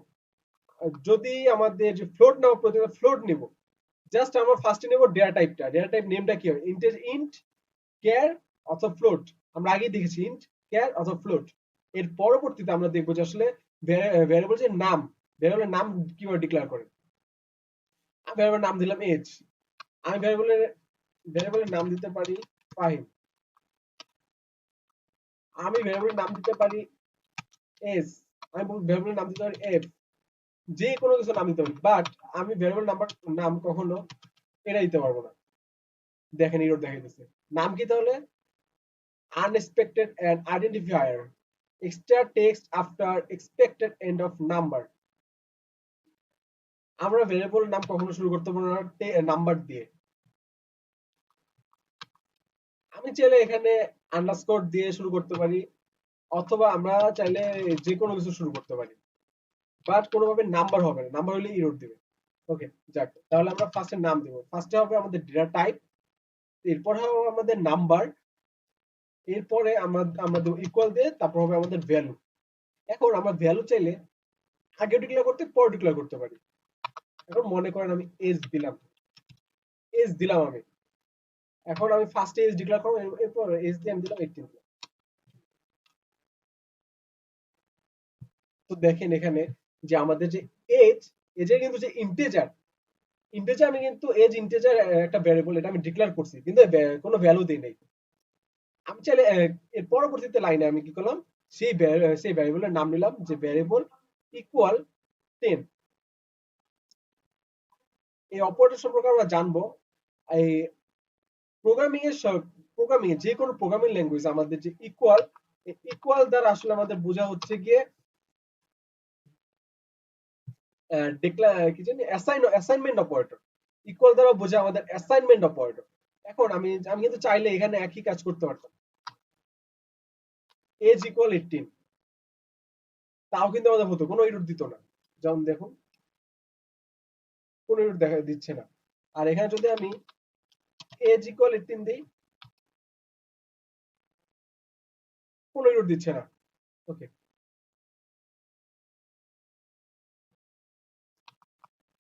যদি আমাদের যে ফ্লোট নেওয়া প্রয়োজন, ফ্লোট নিব। জাস্ট আমরা ফার্স্টে নেব ডেটা টাইপটা। ডেটা টাইপ নেমটা কি হবে, ইন্ট, ক্যার অথবা ফ্লোট। আমরা আগেই দেখেছি ইন্ট, ক্যার অথবা ফ্লোট। এর পরবর্তীতে আমরা দেখবো যে আসলে ভ্যারিয়েবল যে নাম, ভ্যারিয়েবলের নাম কিভাবে ডিক্লেয়ার করে। আমি ভ্যারিয়েবলের নাম দিলাম এজ। আমি ভ্যারিয়েবলের নাম দিতে পারি ফাহিম। আমি ভ্যারিয়েবলের নাম দিতে পারি এস। আমি ভ্যারিয়েবলের নাম দিতে পারি এফ। যে কোনো কিছু নাম দিতে পারি, বাট আমি ভ্যারিয়েবল নাম কখনো এটা দিতে পারবো না। দেখেন এরর দেখাইতেছে। নাম কি তাহলে, unexpected and identifier, extra text after expected end of number। আমরা ভেরিয়েবল নাম কখনো শুরু করতে পারবো না নাম্বার দিয়ে। আমি চাইলে এখানে আন্ডারস্কোর দিয়ে শুরু করতে পারি, অথবা আমরা চাইলে যে কোনো কিছু শুরু করতে পারি, বাট কোনোভাবে নাম্বার হবে না, নাম্বার হলে এরর দিবে। ওকে, যাক তাহলে আমরা ফার্স্টে নাম দেব। ফার্স্টে হবে আমাদের ডেটা টাইপ, এরপর হবে আমাদের নাম্বার, এরপরে আমাদের ইকুয়াল দিয়ে তারপর হবে আমাদের ভ্যালু। এখন আমরা ভ্যালু চাইলে আগে ডিক্লেয়ার করতে পরে ডিক্লেয়ার করতে পারি। এখন মনে করেন আমি এজ দিলাম, এজ দিলাম আমি, এখন আমি ফার্স্টে এজ ডিক্লেয়ার করব, এরপর এজ দিয়ে আমি দিলাম 18। তো দেখেন এখানে যে আমাদের যে এজ, এজের কিন্তু যে ইন্টিজার, ইন্টিজার আমি কিন্তু এজ ইন্টিজার একটা ভ্যারিয়েবল, এটা আমি ডিক্লেয়ার করছি কিন্তু কোনো ভ্যালু দেই নাই। আমি চাইলে এর পরবর্তীতে লাইনে আমি কি করলাম, সেই ভ্যারিয়েবলের নাম নিলাম যে ভ্যারিয়েবল ইকুয়াল 10। এই অপারেটর সম্পর্কে আমরা জানবো। এই প্রোগ্রামিং এর প্রোগ্রামিং যে কোনো প্রোগ্রামিং ল্যাঙ্গুয়েজ আমাদের যে ইকুয়াল, ইকুয়াল দ্বারা আসলে আমাদের বোঝা হচ্ছে গিয়ে কি জানি অ্যাসাইনমেন্ট অপারেটর। ইকুয়াল দ্বারা বোঝা আমাদের অ্যাসাইনমেন্ট অপারেটর। এখন আমি আমি কিন্তু চাইলে এখানে একই কাজ করতে পারতাম, এজ ইকুয়াল 18, তাও কিন্তু আমাদের হতো, কোনো এরর দিত না। যেমন দেখুন কোনো এরর দেখা দিচ্ছে না। আর এখানে যদি আমি এজ ইকুয়াল 18 দিই, কোনো এরর দিচ্ছে না। ওকে,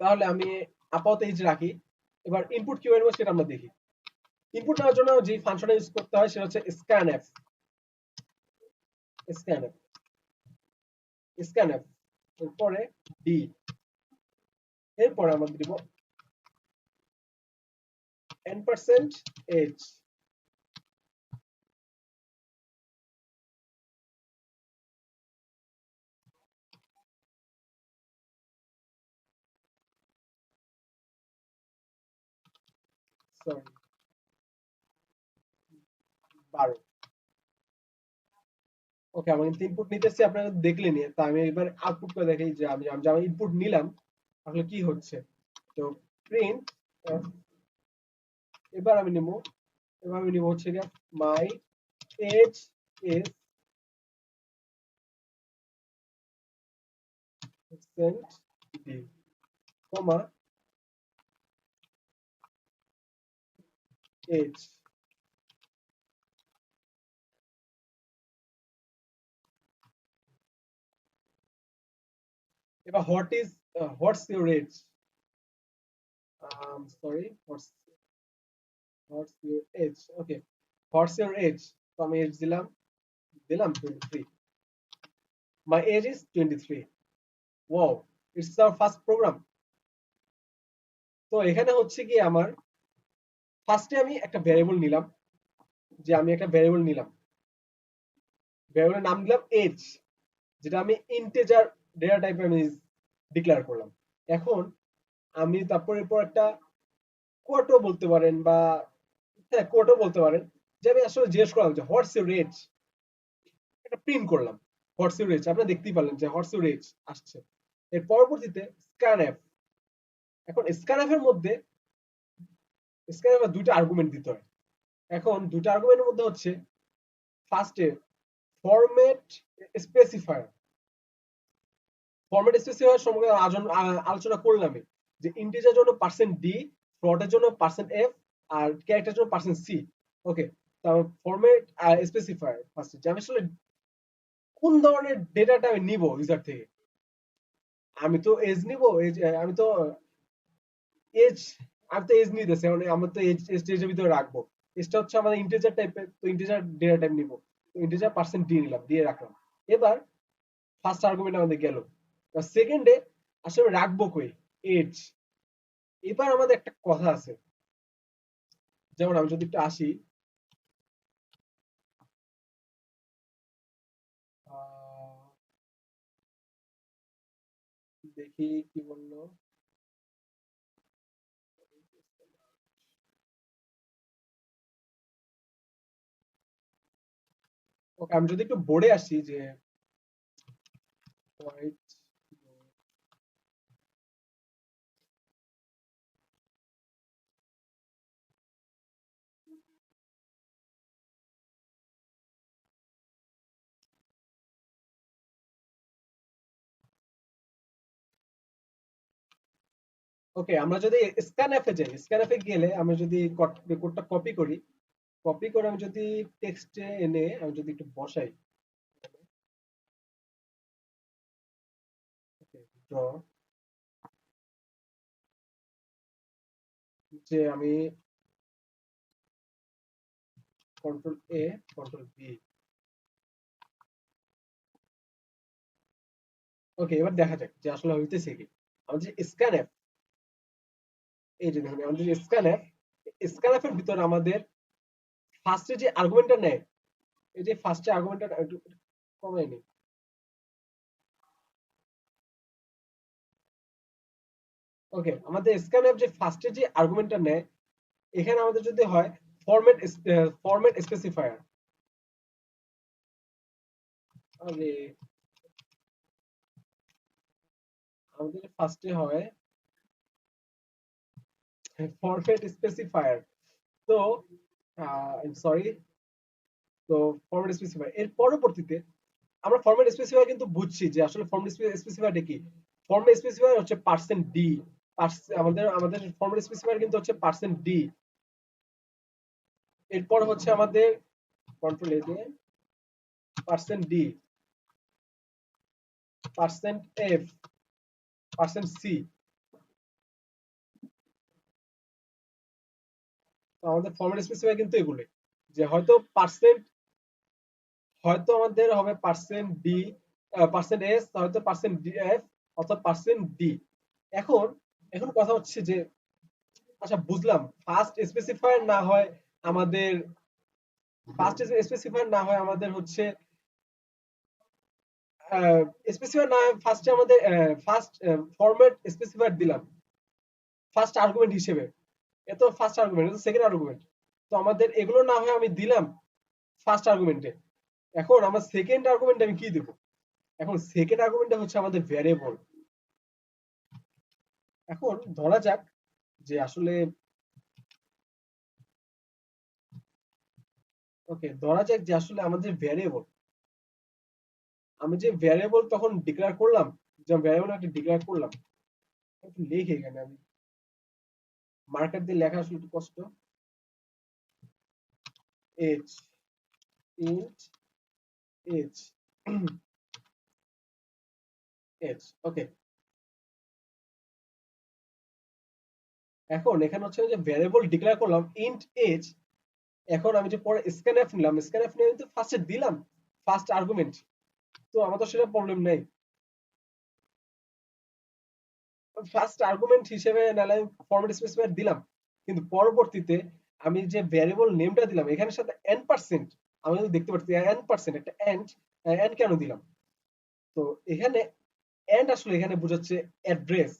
তাহলে আমি আপাতত এজ রাখি। এবার ইনপুট কিভাবে নেবো সেটা আমরা দেখি। ইনপুট নেওয়ার জন্য যে ফাংশনটা ইউজ করতে হয় সেটা হচ্ছে scanf। scanf, scanf এরপরে ডি, এরপরে আমরা দিব n%h। সরি, 12। ওকে, আমি কিন্তু ইনপুট নিতেছি, আপনারা দেখলেনি। তা আমি এবার আউটপুট করে দেখাই যে আমি ইনপুট নিলাম আসলে কি হচ্ছে। তো প্রিন্ট, এবার আমি নিব, এবার আমি নিব হচ্ছে গিয়ে my age is cent d, comma age. এবার what's your age, sorry, what's your age. Okay, what's your age. তো আমি এজ দিলাম, 23। My age is 23। Wow, it's our first program. তো এখানে হচ্ছে কি আমার ফার্স্টে আমি একটা ভ্যারিয়েবল নিলাম, যে আমি একটা ভ্যারিয়েবল নিলাম, ভ্যারিয়েবলের নাম দিলাম এজ, যেটা আমি ইন্টিজার ডেটা টাইপে আমি ডিক্লেয়ার করলাম। এখন আমি তারপর এরপর একটা কোটও বলতে পারেন, বা হ্যাঁ কোটও বলতে পারেন, যে আমি আসলে জিজ্ঞেস করলাম যে হোয়াটস ইউর এজ, এটা প্রিন্ট করলাম হোয়াটস ইউর এজ। আপনারা দেখতেই পারলেন যে হোয়াটস ইউর এজ আসছে। এর পরবর্তীতে স্ক্যানএফ। এখন স্ক্যানএফ এর মধ্যে দুইটা আর্গুমেন্ট দিতে হয়। এখন দুইটা আর্গুমেন্টের মধ্যে হচ্ছে ফার্স্টে ফরম্যাট স্পেসিফায়ার। ফরম্যাট স্পেসিফায়ার সম্পর্কে আলোচনা করলামই, যে ইন্টিজার জন্য %d, ফ্লোটের জন্য %f, আর ক্যারেক্টারের জন্য %c। ওকে, তারপর ফরম্যাট স্পেসিফায়ার ফার্স্টে, যে আমি আসলে কোন ধরনের ডেটাটা আমি নিব ইউজার থেকে। আমি তো এজ নিব, এজ আমি তো এজ আমি তো এজ নিতেছি, মানে আমরা তো এজ এর ভিতরে রাখবো। এজটা হচ্ছে আমাদের ইন্টিজার টাইপের, তো ইন্টিজার ডেটা টাইপ নিব, তো ইন্টিজার %d নিলাম, দিয়ে রাখলাম। এবার ফার্স্ট আর্গুমেন্ট আমাদের গেল। সেকেন্ডে আসলে রাখবো কই এজ। এবার আমাদের একটা কথা আছে, যেমন আমি যদি একটু আসি, দেখি কি বললো। ওকে, আমি যদি একটু বোর্ডে আসি যে হোয়াইট, ওকে, আমরা যদি স্ক্যানএফ এ যাই, স্ক্যানএফ এ গেলে আমরা যদি কোডটা কপি করি, কপি করে আমি যদি টেক্সটে এনে আমি যদি একটু বসাই, ড্র, যে আমি কন্ট্রোল এ, কন্ট্রোল বি। ওকে, এবার দেখা যাক যে আসলে হইতেছে কি। আমাদের স্ক্যানএফ, এই যে দেখুন আমাদের স্ক্যানএফ, স্ক্যানএফ এর ভিতরে আমাদের ফার্স্টে যে আর্গুমেন্টটা নেয়, এই যে ফার্স্টে আর্গুমেন্টটা একটু কমাই নি। ওকে, আমাদের স্ক্যানএফ যে ফার্স্টে যে আর্গুমেন্টটা নেয়, এখানে আমাদের যদি হয় ফরম্যাট, ফরম্যাট স্পেসিফায়ার। আরে, আমাদের ফার্স্টে হয় ফরম্যাট স্পেসিফায়ার। তো সরি, তো ফরম্যাট স্পেসিফায়ার এর পরবর্তীতে আমরা ফরম্যাট স্পেসিফায়ার কিন্তু বুঝছি যে আসলে ফরম্যাট স্পেসিফায়ারটা কি। ফরম্যাট স্পেসিফায়ার হচ্ছে পার্সেন্ট ডি। আমাদের আমাদের ফরম্যাট স্পেসিফায়ার কিন্তু হচ্ছে পার্সেন্ট ডি। এরপর হচ্ছে আমাদের কন্ট্রোল এ দিয়ে percent D, percent F, percent c. তো আমাদের ফরম্যাট স্পেসিফায়ার কিন্তু এগুলো, যে হয়তো পার্সেন্ট, হয়তো আমাদের হবে পার্সেন্ট ডি, পার্সেন্ট এস, হয়তো পার্সেন্ট ডি এফ, অথবা পার্সেন্ট ডি। এখন এখন কথা হচ্ছে যে আচ্ছা বুঝলাম, ফার্স্ট স্পেসিফায়ার না হয় আমাদের, ফার্স্ট স্পেসিফায়ার না হয় আমাদের হচ্ছে স্পেসিফায়ার না হয় ফার্স্টে আমাদের ফার্স্ট ফরম্যাট স্পেসিফায়ার দিলাম ফার্স্ট আর্গুমেন্ট হিসেবে। এত ফার্স্ট আর্গুমেন্ট, এত সেকেন্ড আর্গুমেন্ট। তো আমাদের এগুলো না হয় আমি দিলাম ফার্স্ট আর্গুমেন্টে। এখন আমার সেকেন্ড আর্গুমেন্ট আমি কি দেব? এখন সেকেন্ড আর্গুমেন্টটা হচ্ছে আমাদের ভ্যারিয়েবল। এখন ধরা যাক যে আসলে, ওকে ধরা যাক যে আসলে আমাদের ভ্যারিয়েবল, আমি যে ভ্যারিয়েবল তখন ডিক্লেয়ার করলাম, যে ভ্যারিয়েবল একটা ডিক্লেয়ার করলাম, একটু লিখে এখানে আমি মার্কার দিয়ে লেখা আসলে একটু কষ্ট। এইচ, ইন্ট এইচ, এইচ, ওকে। এখন এখানে হচ্ছে যে ভ্যারিয়েবল ডিক্লেয়ার করলাম ইন্ট এইচ। এখন আমি যে পরে স্ক্যানএফ নিলাম, স্ক্যানএফ নিয়ে কিন্তু ফার্স্টে দিলাম ফার্স্ট আর্গুমেন্ট। তো আমার তো সেটা প্রবলেম নেই, ফার্স্ট আর্গুমেন্ট হিসেবে নাহলে ফরম্যাট স্পেসিফায়ার দিলাম, কিন্তু পরবর্তীতে আমি যে ভ্যারিয়েবল নেমটা দিলাম এখানের সাথে এন পার্সেন্ট, আমি কিন্তু দেখতে পাচ্ছি এন পার্সেন্ট একটা এন্ড, এন্ড কেন দিলাম? তো এখানে এন্ড আসলে এখানে বোঝাচ্ছে অ্যাড্রেস।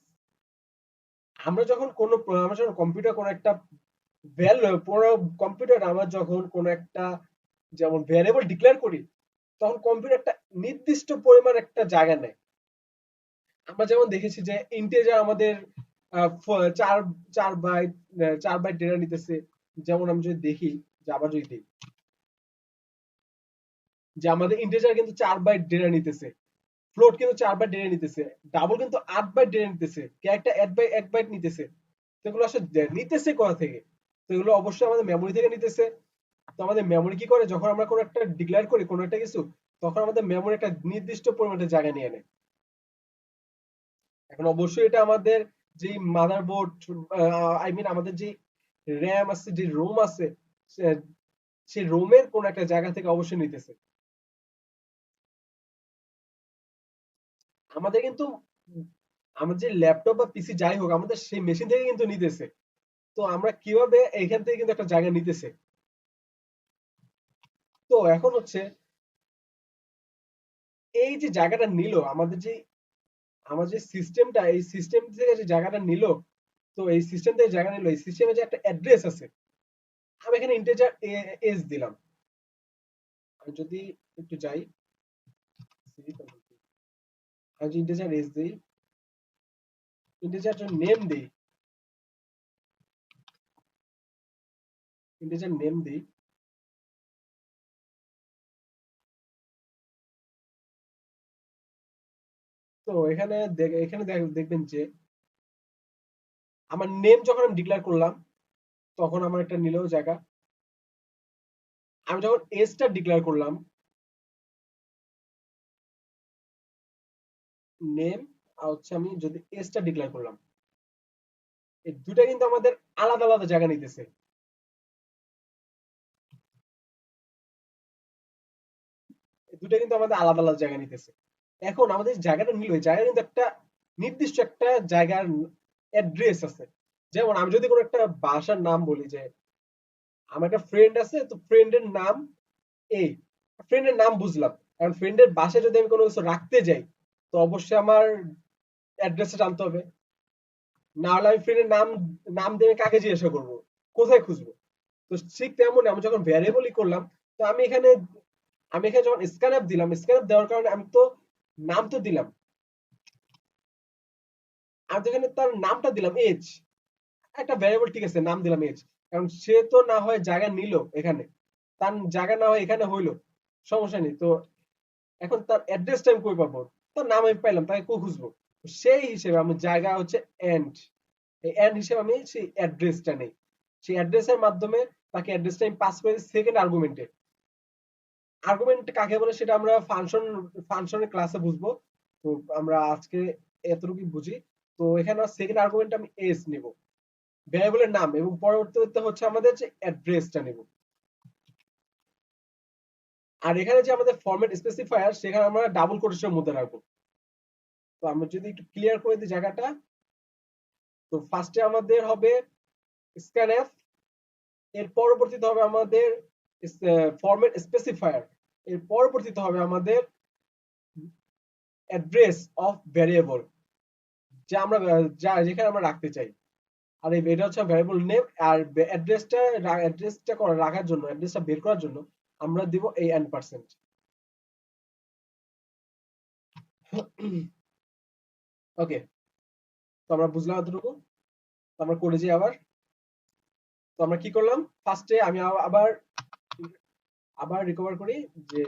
আমরা যখন কোনো, আমরা যখন কম্পিউটার কোনো একটা ভ্যালু, পুরো কম্পিউটার আমার যখন কোনো একটা যেমন ভ্যারিয়েবল ডিক্লেয়ার করি, তখন কম্পিউটার একটা নির্দিষ্ট পরিমাণ একটা জায়গা নেয়। আমরা যেমন দেখেছি যে ইন্টেজার আমাদের চার, 4 বাইট, 4 বাইট ডেটা নিতেছে। যেমন আমি যদি দেখি, যে আবার যদি দেখি যে আমাদের ইন্টেজার কিন্তু 4 বাইট ডেটা নিতেছে, ফ্লোট কিন্তু 4 বাইট ডেটা নিতেছে, ডাবল কিন্তু 8 বাইট ডেটা নিতেছে, ক্যারেক্টার 1 বাইট নিতেছে। তো এগুলো আসলে নিতেছে কোথা থেকে? তো এগুলো অবশ্যই আমাদের মেমোরি থেকে নিতেছে। তো আমাদের মেমোরি কি করে, যখন আমরা কোনো একটা ডিক্লেয়ার করি কোনো একটা কিছু, তখন আমাদের মেমোরি একটা নির্দিষ্ট পরিমাণে জায়গা নিয়ে নেয়। এখন অবশ্যই এটা আমাদের যে মাদারবোর্ড, আই মিন আমাদের যে র্যাম আছে, যে রোম আছে, সেই রোমের কোন একটা জায়গা থেকে অবশ্যই নিতেছে। আমাদের কিন্তু আমাদের যে ল্যাপটপ বা পিসি যাই হোক, আমাদের সেই মেশিন থেকে কিন্তু নিতেছে। তো আমরা কিভাবে এখান থেকে কিন্তু একটা জায়গা নিতেছে। তো এখন হচ্ছে এই যে জায়গাটা নিল আমাদের যে, আমার যে সিস্টেমটা, এই সিস্টেম থেকে যে জায়গাটা নিল, তো এই সিস্টেম থেকে জায়গা নিল, এই সিস্টেমে যে একটা অ্যাড্রেস আছে, আমি এখানে ইন্টিজার এস দিলাম। আমি যদি একটু যাই, আমি যদি ইন্টিজার এস দিই, ইন্টিজার নেম দিই, ইন্টিজার নেম দিই, তো এখানে এখানে দেখবেন যে আমার নেম যখন আমি ডিক্লেয়ার করলাম তখন আমার একটা নিল জায়গা। আমি যখন এজটা ডিক্লেয়ার করলাম, নেম আর হচ্ছে আমি যদি এজটা ডিক্লেয়ার করলাম, এই দুটা কিন্তু আমাদের আলাদা আলাদা জায়গা নিতেছে। এই দুটা কিন্তু আমাদের আলাদা আলাদা জায়গা নিতেছে। এখন আমাদের জায়গাটা নিল, এই জায়গা কিন্তু একটা নির্দিষ্ট একটা জায়গার অ্যাড্রেস আছে। যেমন আমি যদি কোনো একটা বাসার নাম বলি যে আমার একটা ফ্রেন্ড আছে, তো ফ্রেন্ডের নাম এই, ফ্রেন্ডের নাম বুঝলাম। কারণ ফ্রেন্ডের বাসায় যদি আমি কোনো কিছু রাখতে যাই, তো অবশ্যই আমার অ্যাড্রেসটা জানতে হবে। না হলে আমি ফ্রেন্ডের নাম নাম দিয়ে কাকে জিজ্ঞাসা করবো, কোথায় খুঁজবো? তো ঠিক তেমন আমি যখন ভ্যারিয়েবলই করলাম, তো আমি এখানে যখন স্ক্যানআপ দিলাম, স্ক্যানআপ দেওয়ার কারণে আমি তো নাম তো দিলাম, আমি তো এখানে তার নামটা দিলাম এজ, একটা ভ্যারিয়েবল, ঠিক আছে, নাম দিলাম এজ। কারণ সে তো না হয় জায়গা নিল এখানে, তার জায়গা না হয় এখানে হইলো, সমস্যা নেই। তো এখন তার অ্যাড্রেসটা আমি কই পাবো? তার নাম আমি পাইলাম, তাকে কই খুঁজবো? সেই হিসেবে আমি জায়গা হচ্ছে এন্ড, এই এন্ড হিসেবে আমি সেই অ্যাড্রেসটা নেই। সেই অ্যাড্রেসের মাধ্যমে তাকে অ্যাড্রেসটা আমি পাস করে সেকেন্ড আর্গুমেন্টে। আর্গুমেন্ট কাকে বলে সেটা আমরা ফাংশনের ক্লাসে বুঝবো। তো আমরা আজকে এতটুকুই বুঝি। তো এখানে সেকেন্ড আর্গুমেন্ট আমি এস নেব, ভ্যারিয়েবলের নাম, এবং পরবর্তীতে হচ্ছে আমাদের যে অ্যাড্রেসটা নেব। আর এখানে যে আমাদের ফরম্যাট স্পেসিফায়ার, সেখানে আমরা ডাবল কোটেশনের মধ্যে রাখবো। তো আমরা যদি একটু ক্লিয়ার করে দিই জায়গাটা, তো ফার্স্টে আমাদের হবে স্ক্যানএফ, এর পরবর্তীতে হবে আমাদের ফরম্যাট স্পেসিফায়ার, এর পরবর্তীতে হবে আমাদের অ্যাড্রেস অফ ভ্যারিয়েবল, যা আমরা যেখানে আমরা রাখতে চাই। আর এটা হচ্ছে ভ্যারিয়েবল নেম। আর অ্যাড্রেসটা রাখার জন্য, অ্যাড্রেসটা বের করার জন্য আমরা দিব এই n%। ওকে, তো আমরা বুঝলাম এতটুকু। তো আমরা করে যাই আবার। তো আমরা কি করলাম, ফার্স্টে আমি আবার আবার রিকভার করি যে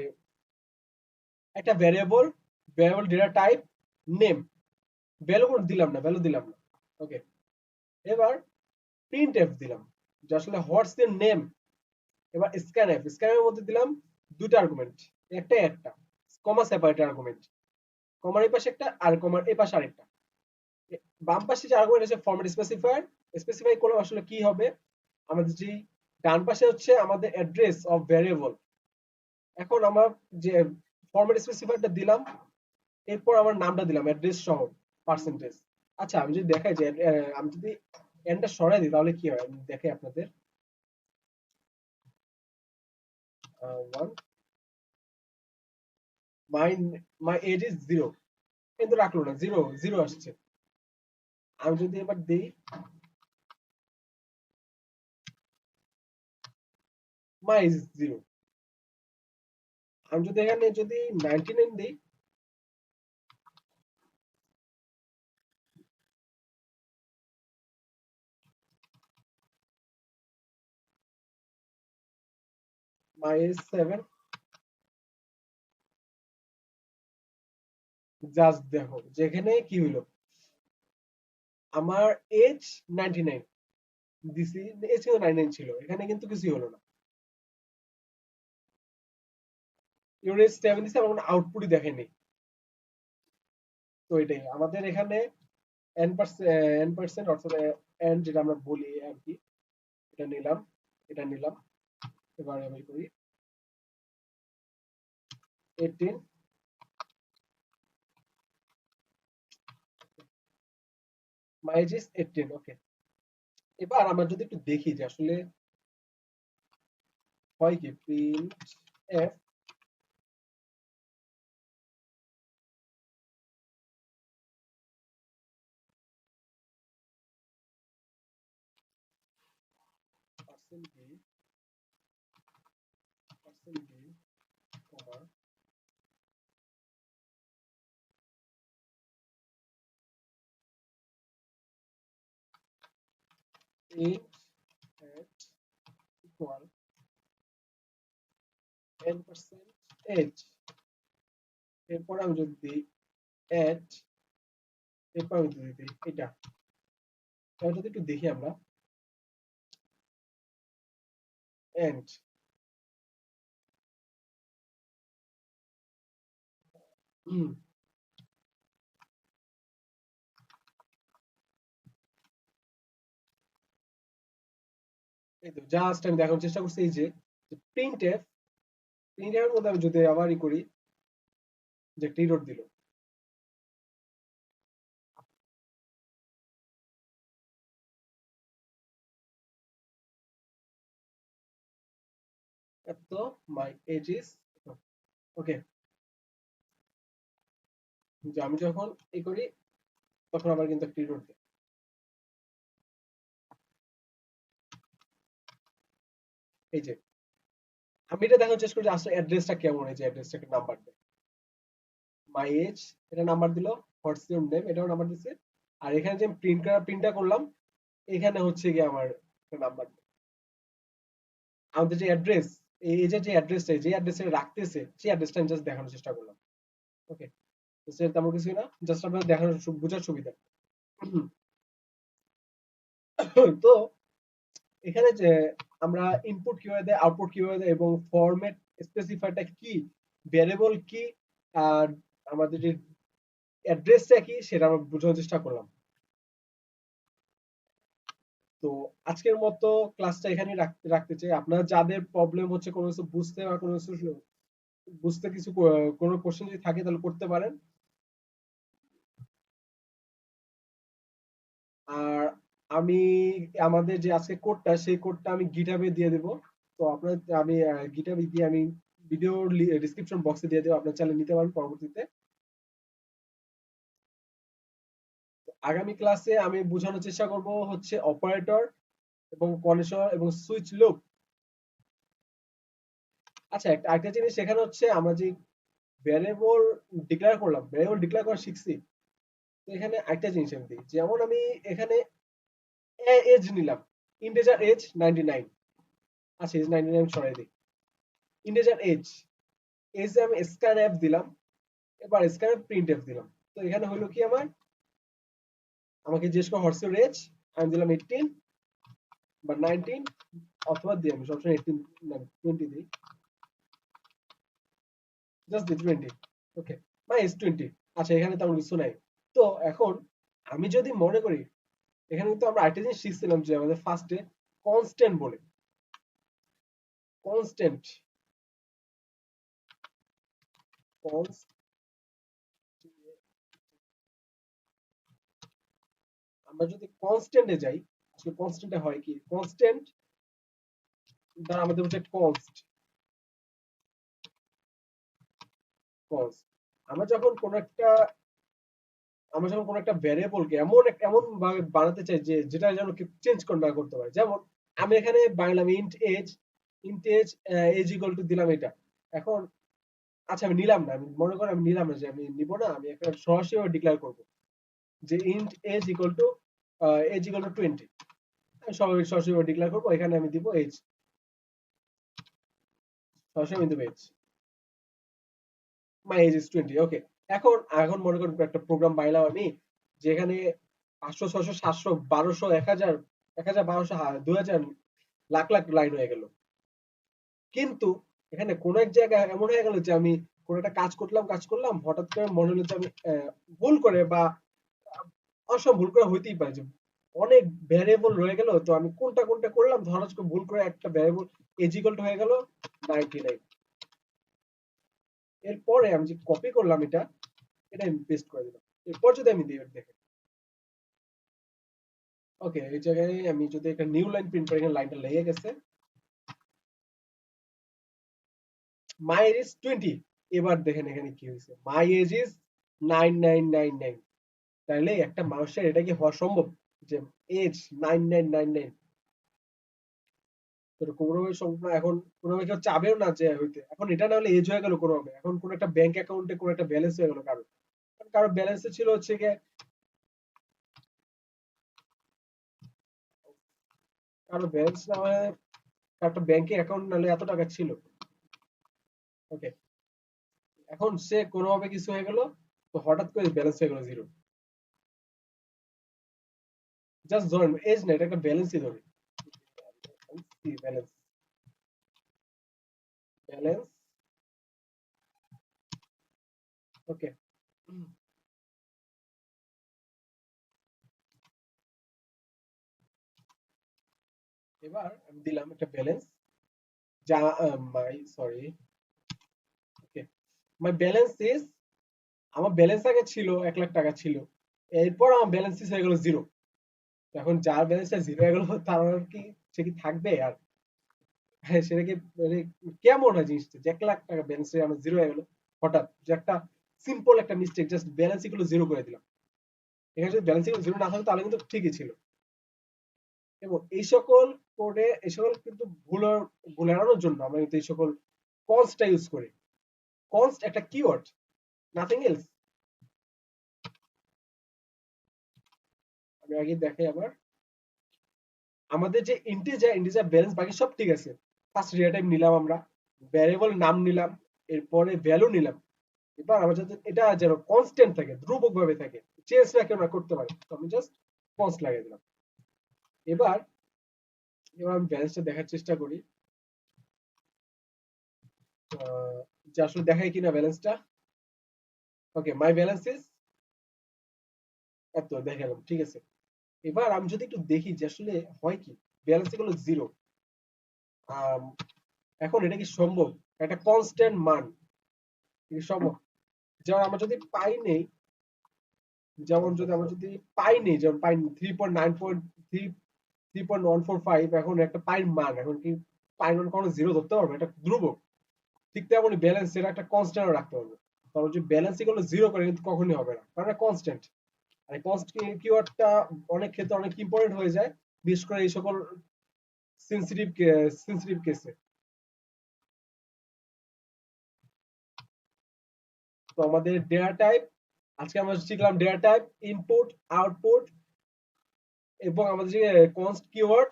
একটা variable data type name, value দিলাম না। ওকে, এবার প্রিন্ট এফ দিলাম যে আসলে হোয়াটস দ্য নেম। এবার স্ক্যানএফ এর মধ্যে দিলাম দুটো আর্গুমেন্ট, একটা কমা সেপারেট আর্গুমেন্ট, কমার এই পাশে একটা আর কমার এই পাশে আরেকটা। বাম পাশে যে আর্গুমেন্ট আছে ফরম্যাট স্পেসিফায়ার, স্পেসিফাই করলে আসলে কি হবে, আমাদের যে ডান পাশে হচ্ছে আমাদের অ্যাড্রেস অফ ভ্যারিয়েবল। এখন আমার যে ফরম্যাট স্পেসিফায়ারটা দিলাম, এরপর আমার নামটা দিলাম অ্যাড্রেস সহ পার্সেন্টেজ। আচ্ছা, আমি যদি দেখাই যে আমি যদি এনটা সরাই দিই তাহলে কি হয়, আমি দেখাই আপনাদের। One, my my age is 0, কিন্তু রাখলো না, জিরো জিরো আসছে। আমি যদি এবার দিই মাই এজ 0, আমি যদি এখানে যদি 99 দিই, মাই এজ 7, জাস্ট দেখো যেখানে কি হইলো, আমার এজ 99 দিছি, এজ কিন্তু 99 ছিল, এখানে কিন্তু কিছুই হলো না। ইউর এজ 7 দিছে, আমার কোনো আউটপুটই দেখেনি। তো এটাই আমাদের এখানে n%, অর্থাৎ n যেটা আমরা বলি আর কি, এটা নিলাম, এটা নিলাম। এবার আমি করি 18, মাই এজ ইজ 18। ওকে, এবার আমরা যদি একটু দেখি যে আসলে হয় কি, print F percent d comma age at equal n% age, এরপর আমি যদি দিই at, এরপর আমি যদি দিই এটা, তাহলে যদি একটু দেখি আমরা এন্ড এই তো জাস্ট আমি দেখানোর চেষ্টা করছি এই যে প্রিন্টএফ প্রিন্টএফ এর মধ্যে আমি যদি আবারই করি যে একটা এরর দিল এত মাই এজ ইজ ওকে যে আমি যখন এই করি তখন আবার কিন্তু একটা এরর দেয় এই যে আমি এটা দেখানোর চেষ্টা করছি আসলে অ্যাড্রেসটা কেমন এই যে অ্যাড্রেসটাকে নাম্বার দেয় মাই এজ এটা নাম্বার দিল হোয়াটস ইউর নেম এটাও নাম্বার দিছে আর এখানে যে প্রিন্টটা করলাম এখানে হচ্ছে গিয়ে আমার একটা নাম্বার আমাদের যে অ্যাড্রেস এই যে অ্যাড্রেসটা যে অ্যাড্রেসে রাখতেছে সেই অ্যাড্রেসটা আমি জাস্ট দেখানোর চেষ্টা করলাম ওকে তো সেটা তেমন কিছুই না জাস্ট আপনাদের দেখানোর বোঝার সুবিধা তো এখানে যে আমরা ইনপুট কিভাবে দেয় আউটপুট কিভাবে দেয় এবং ফরম্যাট স্পেসিফায়ারটা কি ভ্যারিয়েবল কি আর আমাদের যে অ্যাড্রেসটা কি সেটা আমরা বোঝানোর চেষ্টা করলাম তো আজকের মতো ক্লাসটা এখানে রাখতে চাই আপনারা যাদের প্রবলেম হচ্ছে কোনো কিছু বুঝতে বা কোনো কিছু বুঝতে কিছু কোনো কোশ্চেন যদি থাকে তাহলে করতে পারেন আর আমি আমাদের যে আজকে কোডটা সেই কোডটা আমি গিটহাবে দিয়ে দেব তো আপনার আমি গিটহাবে দিয়ে আমি ভিডিও ডেসক্রিপশন বক্সে দিয়ে দেবো আপনার চাইলে নিতে পারেন পরবর্তীতে আগামী ক্লাসে আমি বোঝানোর চেষ্টা করব হচ্ছে অপারেটর এবং কন্ডিশনার এবং সুইচ লুপ আচ্ছা একটা জিনিস সেখানে হচ্ছে আমরা যে ভ্যারিয়েবল ডিক্লেয়ার করলাম ভ্যারিয়েবল ডিক্লেয়ার করা শিখছি তো এখানে একটা জিনিস আমি দিই যেমন আমি এখানে এজ নিলাম ইন্টিজার এজ 99 আচ্ছা এজ 99 সরাই দিই ইন্টিজার এজ এজ আমি স্ক্যান এফ দিলাম এবার স্ক্যান এফ প্রিন্ট এফ দিলাম তো এখানে হলো কি আমার আমাকে জিজ্ঞেস করে হোয়াটস ইউর এজ আমি দিলাম 18 বা 19 অথবা দিই আমি সবসময় 18 না 20 দিই জাস্ট দিই 20 ওকে মাই এজ 20 আচ্ছা এখানে তেমন কিছু নাই তো এখন আমি যদি মনে করি এখানে কিন্তু আমরা আরেকটা জিনিস শিখছিলাম যে আমাদের ফার্স্টে কনস্ট্যান্ট বলে কনস্ট্যান্ট আমরা যদি কনস্ট্যান্টে যাই আসলে কনস্ট্যান্টে হয় কি কনস্ট্যান্ট দ্বারা আমাদের হচ্ছে কনস্ট কনস্ট আমরা যখন কোন একটা আমরা যখন কোন একটা ভ্যারিয়েবলকে এমন ভাবে বানাতে চাই যে যেটা যেন কেউ চেঞ্জ না করতে পারে যেমন আমি এখানে বানালাম int age age equal to দিলাম এটা এখন আচ্ছা আমি নিলাম না আমি মনে করি আমি নিলাম না যে আমি নিব না আমি একটা সরাসরি ডিক্লেয়ার করব যে ইন্ট এজ ইকুয়াল টু 20 আমি সরাসরি ডিক্লেয়ার করব এখানে আমি দিব এজ সরাসরি আমি দিব এজ মাই এজ ইজ 20 ওকে এখন এখন মনে করেন একটা প্রোগ্রাম বানালাম আমি যেখানে 500 600 700 1200 1000 1200 2000 লাখ লাখ লাইন হয়ে গেল কিন্তু এখানে কোন এক জায়গায় এমন হয়ে গেল যে আমি কোন একটা কাজ করলাম হঠাৎ করে মনে হলো যে আমি ভুল করে বা অসম ভুল করে হইতেই পারে যে অনেক ভ্যারিয়েবল রয়ে গেল তো আমি কোনটা কোনটা করলাম ধরাজ করে ভুল করে একটা ভ্যারিয়েবল এজ ইকুয়াল টু হয়ে গেল 99 এরপরে আমি যে কপি করলাম এটা আমি পেস্ট করে দিলাম এরপর যদি আমি দিই দেখেন ওকে এই জায়গায় আমি যদি একটা নিউ লাইন প্রিন্ট করি এখানে লাইনটা লেগে গেছে মাই এজ ইজ 20 এবার দেখেন এখানে কি হয়েছে মাই এজ ইজ 9999 তাহলে একটা মানুষের এটা কি হওয়া সম্ভব যে এজ 9999 তো কোনোভাবে সম্ভব না এখন কোনোভাবে কেউ চাবেও না যে হইতে এখন এটা না হলে এজ হয়ে গেল কোনোভাবে এখন কোন একটা ব্যাংক অ্যাকাউন্টে কোন একটা ব্যালেন্স হয়ে গেল কারো ব্যালেন্সে ছিল হচ্ছে গিয়ে কারো ব্যালেন্স না হয়ে একটা ব্যাংকে অ্যাকাউন্ট নাহলে এত টাকা ছিল ওকে এখন সে কোনোভাবে কিছু হয়ে গেল তো হঠাৎ করে ব্যালেন্স হয়ে গেল জিরো জাস্ট ধরেন এজ না, এটা একটা ব্যালেন্সই ধরে, ব্যালেন্স ব্যালেন্স ওকে। এবার আমি দিলাম একটা ব্যালেন্স, যা my sorry okay, my balance is, আমার ব্যালেন্স আগে ছিল 1,00,000 টাকা ছিল, এরপর আমার ব্যালেন্স হয়ে গেল জিরো। এখন যার ব্যালেন্সটা জিরো হয়ে গেল তার আর কি, সে কি থাকবে আর? হ্যাঁ, সেটা কি মানে কেমন হয় জিনিসটা যে 1,00,000 টাকা ব্যালেন্স আমার জিরো হয়ে গেল হঠাৎ, যে একটা সিম্পল একটা মিস্টেক, জাস্ট ব্যালেন্স গুলো জিরো করে দিলাম। এখানে যদি ব্যালেন্স গুলো জিরো না থাকতো তাহলে কিন্তু ঠিকই ছিল। এবং এই সকল কোডে এই সকল কিন্তু ভুল এড়ানোর জন্য আমরা কিন্তু এই সকল কনস্টটা ইউজ করি। কনস্ট একটা কিওয়ার্ড, নাথিং এলস। আমি আগে দেখাই আবার, আমাদের যে ইন্টিজার ব্যালেন্স বাকি সব ঠিক আছে। ফার্স্ট রিয়েল টাইম নিলাম, আমরা ভ্যারিয়েবল নাম নিলাম, এরপরে ভ্যালু নিলাম। এবার আমার যাতে এটা যেন কনস্ট্যান্ট থাকে, ধ্রুবক ভাবে থাকে, চেঞ্জ না কেউ না করতে পারে, তো আমি জাস্ট কনস্ট লাগিয়ে দিলাম। এবার এবার আমি ব্যালেন্সটা দেখার চেষ্টা করি, যে আসলে দেখাই কিনা ব্যালেন্সটা। ওকে, মাই ব্যালেন্স ইজ এত, দেখালাম, ঠিক আছে। এবার আমি যদি একটু দেখি যে আসলে হয় কি, ব্যালেন্স গুলো জিরো, এখন এটা কি সম্ভব একটা কনস্ট্যান্ট মান, কি সম্ভব? যেমন আমরা যদি পাই নেই, যেমন পাই 3.145, এখন একটা পাইর মান, এখন কি পাই মান কোনো জিরো ধরতে পারবো? এটা ধ্রুবক। ঠিক তেমনই ব্যালেন্স এর একটা কনস্ট্যান্ট রাখতে পারবো, কারণ যে ব্যালেন্স গুলো জিরো করে কিন্তু কখনোই হবে না, কারণ এটা কনস্ট্যান্ট। আর কনস্ট কিওয়ার্ডটা অনেক ক্ষেত্রে অনেক ইম্পর্টেন্ট হয়ে যায়, বিশেষ করে এই সকল সেনসিটিভ সেনসিটিভ কেসে। তো আমাদের ডেটা টাইপ, আজকে আমরা শিখলাম ডেটা টাইপ, ইনপুট, আউটপুট, এবং আমাদের যে কনস্ট কিওয়ার্ড,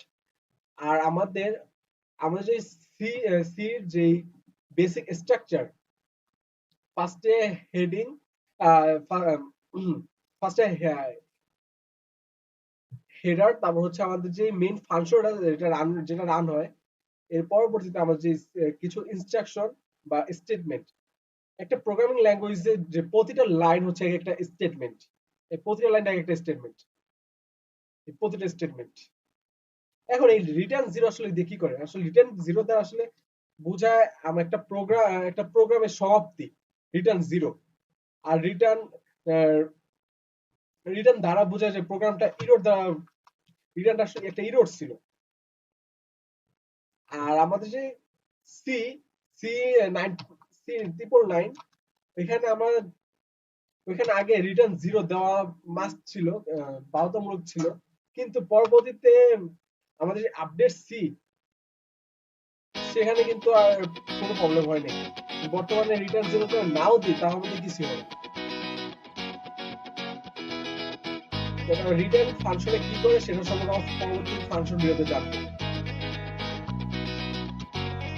আর আমাদের আমাদের যে সির যে বেসিক স্ট্রাকচার, ফার্স্টে হেডিং, ফার্স্টে হেডার, তারপর হচ্ছে আমাদের যে মেইন ফাংশনটা যেটা রান হয়, এর পরবর্তীতে আমাদের যে কিছু ইনস্ট্রাকশন বা স্টেটমেন্ট। একটা প্রোগ্রামিং ল্যাঙ্গুয়েজে যে প্রতিটা লাইন হচ্ছে একটা স্টেটমেন্ট, এই প্রতিটা লাইন একটা স্টেটমেন্ট, এই প্রতিটা স্টেটমেন্ট। এখন এই রিটার্ন জিরো আসলে দিয়ে কি করে? আসলে রিটার্ন জিরো দ্বারা আসলে বোঝায় আমরা একটা প্রোগ্রামের সমাপ্তি, রিটার্ন জিরো। আর রিটার্ন দ্বারা বোঝায় যে প্রোগ্রামটা ইরর দ্বারা, রিটার্নটা আসলে একটা ইরর ছিল। আর আমাদের যে সি সি নাইন সি 999, এখানে আমরা ওইখানে আগে রিটার্ন জিরো দেওয়া মাস্ট ছিল, বাধ্যতামূলক ছিল, কিন্তু পরবর্তীতে আমাদের যে আপডেট সি, সেখানে কিন্তু আর কোনো প্রবলেম হয় নাই। বর্তমানে রিটার্ন জিরো তো নাও দিই, তার মধ্যে কিছু হবে। রিটার্ন ফাংশনে কি করে সেটা সম্পর্কে পরবর্তী ফাংশন ভিডিওতে জানবো।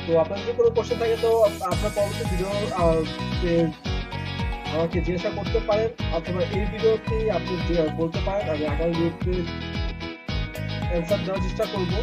তো আপনার যদি কোনো কোশ্চেন থাকে তো আপনার পরবর্তী ভিডিও আমাকে জিজ্ঞাসা করতে পারেন, অথবা এই ভিডিওতে আপনি বলতে পারেন, আমি আগামী ভিডিওতে অ্যান্সার দেওয়ার চেষ্টা করবো।